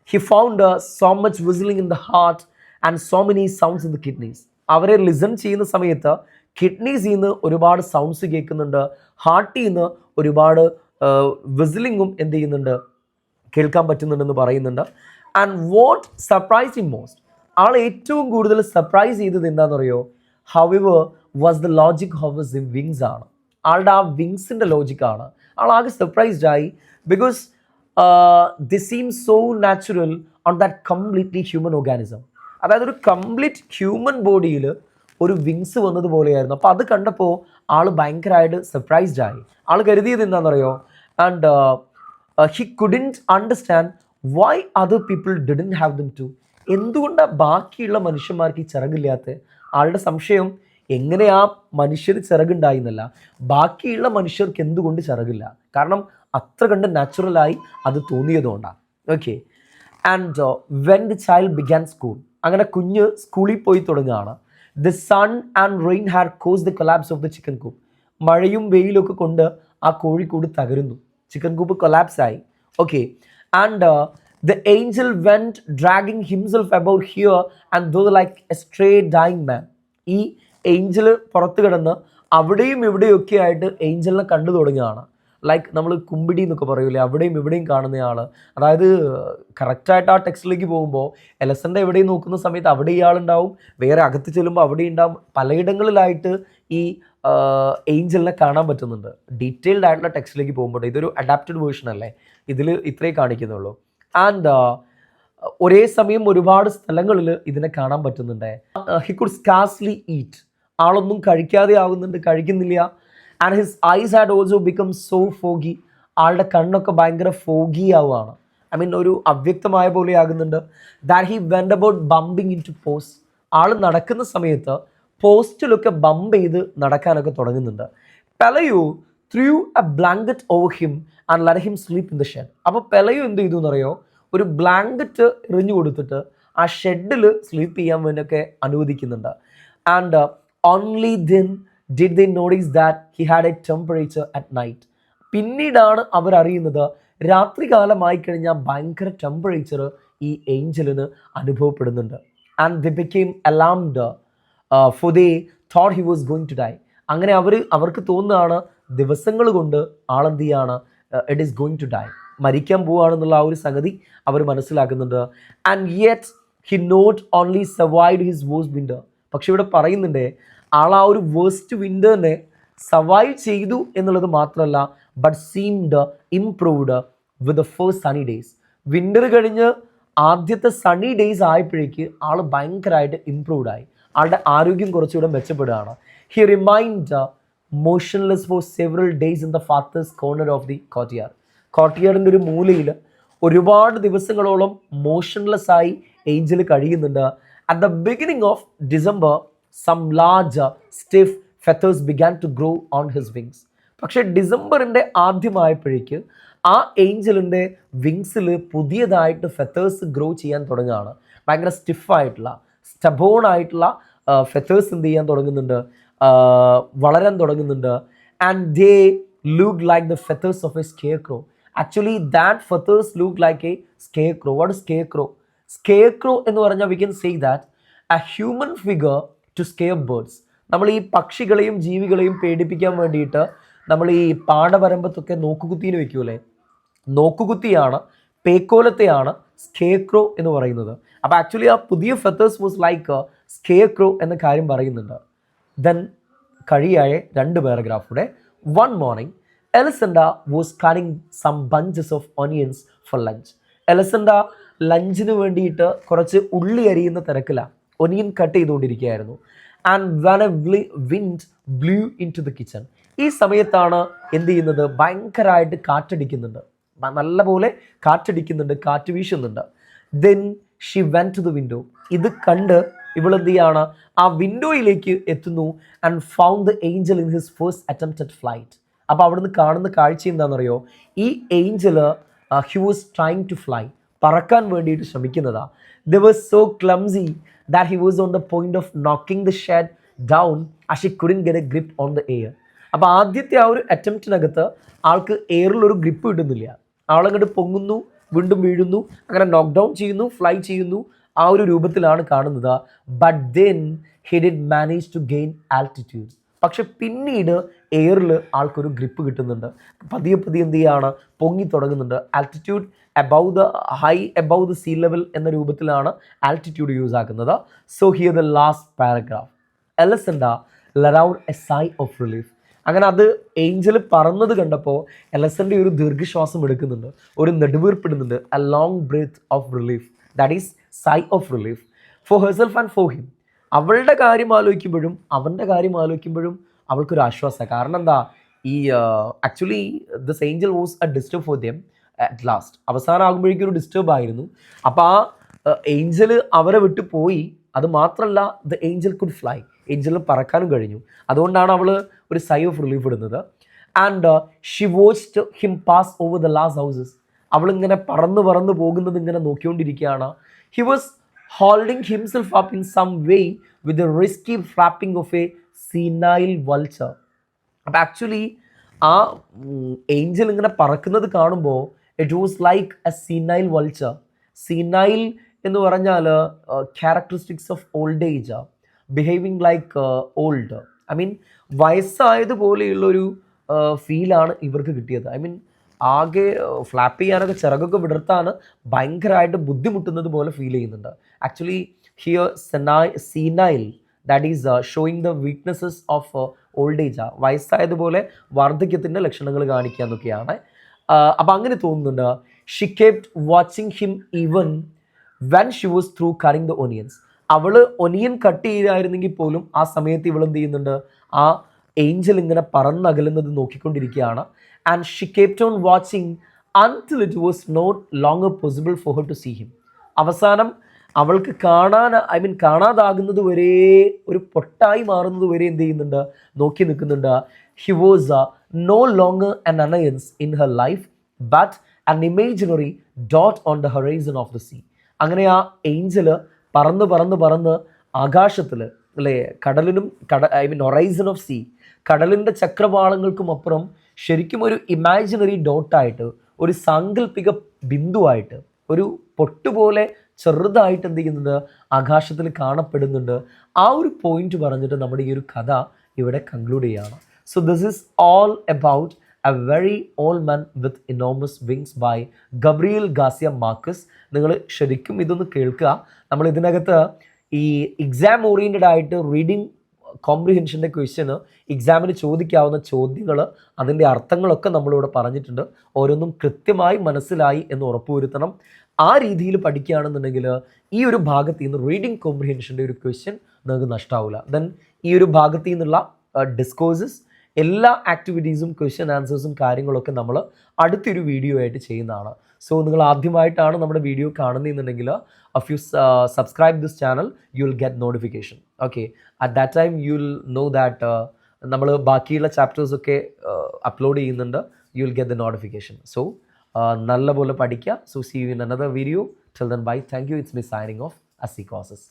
he found so much whistling in the heart and so many sounds in the kidneys. അവരെ ലിസൺ ചെയ്യുന്ന സമയത്ത് കിഡ്നീസിൽ നിന്ന് ഒരുപാട് സൗണ്ട്സ് കേൾക്കുന്നുണ്ട്, ഹാർട്ടിൽ നിന്ന് ഒരുപാട് വിസിലിങ്ങും എന്ത് ചെയ്യുന്നുണ്ട്, കേൾക്കാൻ പറ്റുന്നുണ്ടെന്ന് പറയുന്നുണ്ട്. And what surprise him most, ആൾ ഏറ്റവും കൂടുതൽ സർപ്രൈസ് ചെയ്തത് എന്താണെന്ന് അറിയോ, however was the logic of his wings ആണ്. ആളുടെ ആ വിങ്സിൻ്റെ ലോജിക്കാണ്. ആളാകെ സർപ്രൈസ്ഡ് ആയി. Because they seem so natural on that completely human organism. അതായത് ഒരു കംപ്ലീറ്റ് ഹ്യൂമൻ ബോഡിയിൽ ഒരു വിങ്സ് വന്നതുപോലെയായിരുന്നു. അപ്പോൾ അത് കണ്ടപ്പോൾ ആൾ ഭയങ്കരമായിട്ട് സർപ്രൈസ്ഡ് ആയി. ആൾ കരുതിയത് എന്താണെന്നറിയോ, and he couldn't understand why other people didn't have them too. എന്തുകൊണ്ടാണ് ബാക്കിയുള്ള മനുഷ്യന്മാർക്ക് ഈ ചിറകില്ലാത്ത? ആളുടെ സംശയം എങ്ങനെ ആ മനുഷ്യർ ചിറകുണ്ടായി എന്നല്ല, ബാക്കിയുള്ള മനുഷ്യർക്ക് എന്തുകൊണ്ട് ചിറകില്ല. കാരണം അത്ര കണ്ട് നാച്ചുറലായി അത് തോന്നിയതുകൊണ്ടാണ്. Okay. And when the child began school, അങ്ങനെ കുഞ്ഞ് സ്കൂളിൽ പോയി തുടങ്ങുകയാണ്. The sun and rain had caused the collapse of the chicken coop. മഴയും വെയിലൊക്കെ കൊണ്ട് ആ കോഴിക്കൂട് തകരുന്നു. ചിക്കൻ കൂപ്പ് കൊലാപ്സ് ആയി. Okay. And the angel went dragging himself about here and though like a stray dying man. ഈ ഏഞ്ചൽ പുറത്ത് കിടന്ന് അവിടെയും ഇവിടെയൊക്കെ ആയിട്ട് ഏഞ്ചലിനെ കണ്ടു തുടങ്ങുകയാണ്. ലൈക്ക് നമ്മൾ കുമ്പിടി എന്നൊക്കെ പറയൂലേ, അവിടെയും ഇവിടെയും കാണുന്നയാൾ. അതായത് കറക്റ്റായിട്ട് ആ ടെക്സ്റ്റിലേക്ക് പോകുമ്പോൾ എലസൻ്റെ എവിടെയും നോക്കുന്ന സമയത്ത് അവിടെ ഇയാളുണ്ടാവും, വേറെ അകത്ത് ചെല്ലുമ്പോൾ അവിടെ ഉണ്ടാവും. പലയിടങ്ങളിലായിട്ട് ഈ ഏഞ്ചലിനെ കാണാൻ പറ്റുന്നുണ്ട്. ഡീറ്റെയിൽഡ് ആയിട്ടുള്ള ടെക്സ്റ്റിലേക്ക് പോകുമ്പോൾ ഇതൊരു അഡാപ്റ്റഡ് വേർഷൻ അല്ലേ, ഇതിൽ ഇത്രേ കാണിക്കുന്നുള്ളൂ. ആൻഡ് ഒരേ സമയം ഒരുപാട് സ്ഥലങ്ങളിൽ ഇതിനെ കാണാൻ പറ്റുന്നുണ്ട്. ഹി കുഡ് സ്കാർസ്ലി ഈറ്റ്, ആളൊന്നും കഴിക്കാതെ ആവുന്നുണ്ട്, കഴിക്കുന്നില്ല. And his eyes had also become so foggy. ആളുടെ കണ്ണൊക്കെ ഭയങ്കര ഫോഗി ആവുകയാണ്. ഒരു അവ്യക്തമായ പോലെ ആകുന്നുണ്ട്. That he went about bumping into post. ആൾ നടക്കുന്ന സമയത്ത് പോസ്റ്റിലൊക്കെ ബംപ് ചെയ്ത് നടക്കാനൊക്കെ തുടങ്ങുന്നുണ്ട്. Pelayo threw a blanket over him and let him sleep in the shed. അപ്പോൾ പെലയു എന്ത് ചെയ്തു എന്നറിയോ, ഒരു ബ്ലാങ്കറ്റ് എറിഞ്ഞു കൊടുത്തിട്ട് ആ ഷെഡിൽ സ്ലീപ്പ് ചെയ്യാൻ വേണ്ടിയൊക്കെ അനുവദിക്കുന്നുണ്ട്. And only then did they notice that he had a temperature at night. പിന്നീടാണ് അവരറിയുന്നത് രാത്രികാലമായി കഴിഞ്ഞാൽ ഭയങ്കര ടെമ്പറേച്ചർ ഈ ഏഞ്ചലിന് അനുഭവപ്പെടുന്നുണ്ട്. And they became alarmed for they thought he was going to die. അങ്ങനെ അവർക്ക് തോന്നുകയാണ് ദിവസങ്ങൾ കൊണ്ട് ആളെന്ത് ചെയ്യാണ്, it is going to die, മരിക്കാൻ പോവുകയാണെന്നുള്ള ആ ഒരു സംഗതി അവർ മനസ്സിലാക്കുന്നുണ്ട്. And yet he not only survived his worst winter. പക്ഷെ ഇവിടെ പറയുന്നുണ്ട് ആൾ ആ ഒരു വേഴ്സ്റ്റ് വിൻഡറിനെ സർവൈവ് ചെയ്തു എന്നുള്ളത് മാത്രമല്ല, but seemed improved with the first Sunny days. Winter കഴിഞ്ഞ് ആദ്യത്തെ സണ്ണി ഡേയ്സ് ആയപ്പോഴേക്ക് ആൾ ഭയങ്കരമായിട്ട് ഇംപ്രൂവ്ഡ് ആയി, ആളുടെ ആരോഗ്യം കുറച്ചുകൂടെ മെച്ചപ്പെടുകയാണ്. He remained motionless for several days in the farthest corner of the courtyard. കോർട്ട്യാർഡിൻ്റെ ഒരു മൂലയിൽ ഒരുപാട് ദിവസങ്ങളോളം മോഷൻലെസ് ആയി ഏഞ്ചൽ കഴിയുന്നുണ്ട്. At the beginning of December some large stiff feathers began to grow on his wings. പക്ഷേ ഡിസംബറിൻ്റെ ആദ്യമായപ്പോഴേക്ക് ആ ഏഞ്ചലിൻ്റെ വിങ്സിൽ പുതിയതായിട്ട് ഫെതേഴ്സ് ഗ്രോ ചെയ്യാൻ തുടങ്ങുകയാണ്. ഭയങ്കര സ്റ്റിഫായിട്ടുള്ള സ്റ്റബോൺ ആയിട്ടുള്ള ഫെതേഴ്സ് എന്ത് ചെയ്യാൻ തുടങ്ങുന്നുണ്ട്, വളരാൻ തുടങ്ങുന്നുണ്ട്. And they look like the feathers of a scarecrow. Actually that feathers look like a scarecrow. What is scarecrow? Scarecrow എന്ന് പറഞ്ഞാൽ we can say that a human figure to scare birds. നമ്മൾ ഈ പക്ഷികളെയും ജീവികളെയും പേടിപ്പിക്കാൻ വേണ്ടിയിട്ട് നമ്മൾ ഈ പാടവരമ്പത്തൊക്കെ നോക്കുകുത്തീന് വെക്കൂലേ, നോക്കുകുത്തിയാണ്, പേക്കോലത്തെയാണ് സ്കെയർക്രോ എന്ന് പറയുന്നത്. അപ്പോൾ ആക്ച്വലി ആ പുതിയ ഫെതേഴ്സ് വാസ് ലൈക്ക് സ്കെയർക്രോ എന്ന കാര്യം പറയുന്നുണ്ട്. ദെൻ കഴിയായ 2 പാരഗ്രാഫൂടെ. One morning Elisenda was cutting some bunches of onions for lunch. Elisenda ലഞ്ചിന് വേണ്ടിയിട്ട് കുറച്ച് ഉള്ളി അരിയുന്ന തിരക്കിലാണ്, ഒനിയൻ കട്ട് ചെയ്തുകൊണ്ടിരിക്കുകയായിരുന്നു. And when a wind blew into the kitchen. ഈ സമയത്താണ് എന്ത് ചെയ്യുന്നത്, ഭയങ്കരമായിട്ട് കാറ്റടിക്കുന്നുണ്ട്, നല്ലപോലെ കാറ്റടിക്കുന്നുണ്ട്, കാറ്റ് വീശുന്നുണ്ട്. Then she went to the window. ഇത് കണ്ട് ഇവളെന്ത് ചെയ്യാണ്, ആ വിൻഡോയിലേക്ക് എത്തുന്നു. And found the angel in his first attempt at flight. അപ്പോൾ അവിടുന്ന് കാണുന്ന കാഴ്ച എന്താണെന്നറിയോ, ഈ angel he was trying to fly, പറക്കാൻ വേണ്ടിയിട്ട് ശ്രമിക്കുന്നതാണ്. They was so clumsy that he was on the point of knocking the shed down as she couldn't get a grip on the air. അപ്പോൾ ആദ്യത്തെ ആ ഒരു അറ്റംപ്റ്റിനകത്ത് ആൾക്ക് എയറിലൊരു ഗ്രിപ്പ് കിട്ടുന്നില്ല, ആളങ്ങോട്ട് പൊങ്ങുന്നു, വീണ്ടും വീഴുന്നു, അങ്ങനെ നോക്ക് ഡൗൺ ചെയ്യുന്നു, ഫ്ലൈ ചെയ്യുന്നു, ആ ഒരു രൂപത്തിലാണ് കാണുന്നത്. But then he did manage to gain altitude. പക്ഷെ പിന്നീട് എയറിൽ ആൾക്കൊരു ഗ്രിപ്പ് കിട്ടുന്നുണ്ട്, പതിയെ പതിയെ എന്ത് ചെയ്യാണ്, പൊങ്ങി തുടങ്ങുന്നുണ്ട്. Altitude above the high above the sea level എന്ന രൂപത്തിലാണ് ആൾട്ടിറ്റ്യൂഡ് യൂസ് ആക്കുന്നത്. So here the last paragraph. Elisenda let out a sigh of relief. അങ്ങനെ അത് ഏഞ്ചൽ പറന്നത് കണ്ടപ്പോൾ എലസൻഡ ഒരു ദീർഘശ്വാസം എടുക്കുന്നുണ്ട്, ഒരു നെടുവീർപ്പിടുന്നുണ്ട്. a long breath of relief, that is sigh of relief for herself and for him. അവളുടെ കാര്യം ആലോചിക്കുമ്പോഴും അവൻ്റെ കാര്യം ആലോചിക്കുമ്പോഴും അവൾക്കൊരു ആശ്വാസം. കാരണം എന്താ, ഈ actually this Angel was A disturb for them at last. അവസാനം ആകുമ്പോഴേക്കും ഒരു ഡിസ്റ്റർബ് ആയിരുന്നു. അപ്പോൾ ആ ഏഞ്ചൽ അവരെ വിട്ടു പോയി. അത് മാത്രമല്ല, ദ ഏഞ്ചൽ കുഡ് ഫ്ലൈ, ഏഞ്ചലിന് പറക്കാനും കഴിഞ്ഞു. അതുകൊണ്ടാണ് അവൾ ഒരു സൈ ഓഫ് റിലീഫ് ഇടുന്നത്. And she watched him pass over the last houses. അവളിങ്ങനെ പറന്ന് പറന്ന് പോകുന്നത് ഇങ്ങനെ നോക്കിക്കൊണ്ടിരിക്കുകയാണ്. He was holding himself up in some way with the risky flapping of a senile vulture. അപ്പോൾ ആക്ച്വലി ആ ഏഞ്ചൽ ഇങ്ങനെ പറക്കുന്നത് കാണുമ്പോൾ it was like a senile vulture. Senile എന്ന് പറഞ്ഞാൽ characteristics of old age, behaving like old. I mean വയസ്സായതുപോലെയുള്ളൊരു ഫീലാണ് ഇവർക്ക് കിട്ടിയത്. ഐ മീൻ ആകെ ഫ്ലാപ്പ് ചെയ്യാനൊക്കെ ചിറകൊക്കെ വിടർത്താൻ ഭയങ്കരമായിട്ട് ബുദ്ധിമുട്ടുന്നത് പോലെ ഫീൽ ചെയ്യുന്നുണ്ട്. Actually here senile, that is showing the weaknesses of old age. വയസ്സായതുപോലെ വാർദ്ധക്യത്തിൻ്റെ ലക്ഷണങ്ങൾ കാണിക്കുക എന്നൊക്കെയാണ്. അപ്പം അങ്ങനെ തോന്നുന്നുണ്ട്. She kept watching him even when she was through cutting the onions. അവൾ ഒനിയൻ കട്ട് ചെയ്തായിരുന്നെങ്കിൽ പോലും ആ സമയത്ത് ഇവൾ എന്ത് ചെയ്യുന്നുണ്ട്, ആ ഏഞ്ചൽ ഇങ്ങനെ പറന്നകലുന്നത് നോക്കിക്കൊണ്ടിരിക്കുകയാണ്. And she kept on watching until it was not longer possible for her to see him. അവസാനം അവൾക്ക് കാണാതാകുന്നത് വരെ, ഒരു പൊട്ടായി മാറുന്നത് വരെ എന്ത് ചെയ്യുന്നുണ്ട്, നോക്കി നിൽക്കുന്നുണ്ട്. He was no longer an annoyance in her life but an imaginary dot on the horizon of the sea. അങ്ങനെ ആ ഏഞ്ചൽ പറന്ന് പറന്ന് പറന്ന് ആകാശത്തിൽ, അല്ലേ, കടലിനും ഹൊറൈസൺ ഓഫ് സീ, കടലിൻ്റെ ചക്രവാളങ്ങൾക്കും അപ്പുറം ശരിക്കും ഒരു ഇമാജിനറി ഡോട്ടായിട്ട്, ഒരു സാങ്കല്പിക ബിന്ദുവായിട്ട്, ഒരു പൊട്ടുപോലെ ചെറുതായിട്ട് എന്ത് ചെയ്യുന്നുണ്ട്, ആകാശത്തിൽ കാണപ്പെടുന്നുണ്ട്. ആ ഒരു പോയിന്റ് പറഞ്ഞിട്ട് നമ്മുടെ ഈ ഒരു കഥ ഇവിടെ കൺക്ലൂഡ് ചെയ്യുകയാണ്. So this is all about A very old man with enormous wings by Gabriel Garcia Marcus. നിങ്ങൾ ശരിക്കും ഇതൊന്ന് കേൾക്കുക. നമ്മൾ ഇതിനകത്ത് ഈ എക്സാം ഓറിയൻറ്റഡ് ആയിട്ട് റീഡിങ് കോംപ്രിഹെൻഷൻ്റെ ക്വസ്റ്റ്യന്, എക്സാമിന് ചോദിക്കാവുന്ന ചോദ്യങ്ങൾ, അതിൻ്റെ അർത്ഥങ്ങളൊക്കെ നമ്മളിവിടെ പറഞ്ഞിട്ടുണ്ട്. ഓരോന്നും കൃത്യമായി മനസ്സിലായി എന്ന് ഉറപ്പുവരുത്തണം. ആ രീതിയിൽ പഠിക്കുകയാണെന്നുണ്ടെങ്കിൽ ഈ ഒരു ഭാഗത്ത് നിന്ന് റീഡിങ് കോംപ്രിഹെൻഷൻ്റെ ഒരു ക്വസ്റ്റ്യൻ നിങ്ങൾക്ക് നഷ്ടാവില്ല. ദെൻ ഈ ഒരു ഭാഗത്ത് നിന്നുള്ള ഡിസ്കോഴ്സസ്, എല്ലാ ആക്ടിവിറ്റീസും ക്വസ്റ്റ്യൻ ആൻസേഴ്സും കാര്യങ്ങളൊക്കെ നമ്മൾ അടുത്തൊരു വീഡിയോ ആയിട്ട് ചെയ്യുന്നതാണ്. സോ നിങ്ങൾ ആദ്യമായിട്ടാണ് നമ്മുടെ video കാണുന്നതെന്നുണ്ടെങ്കിൽ if you subscribe this channel, you will get notification. Okay, at that time you will know that നമ്മൾ ബാക്കിയുള്ള ചാപ്റ്റേഴ്സ് ഒക്കെ അപ്ലോഡ് ചെയ്യുന്നുണ്ട്. you will get the notification. So നല്ലപോലെ പഠിക്കുക. So see you in another video. Till then, bye. Thank you. It's me signing off. Asi Courses.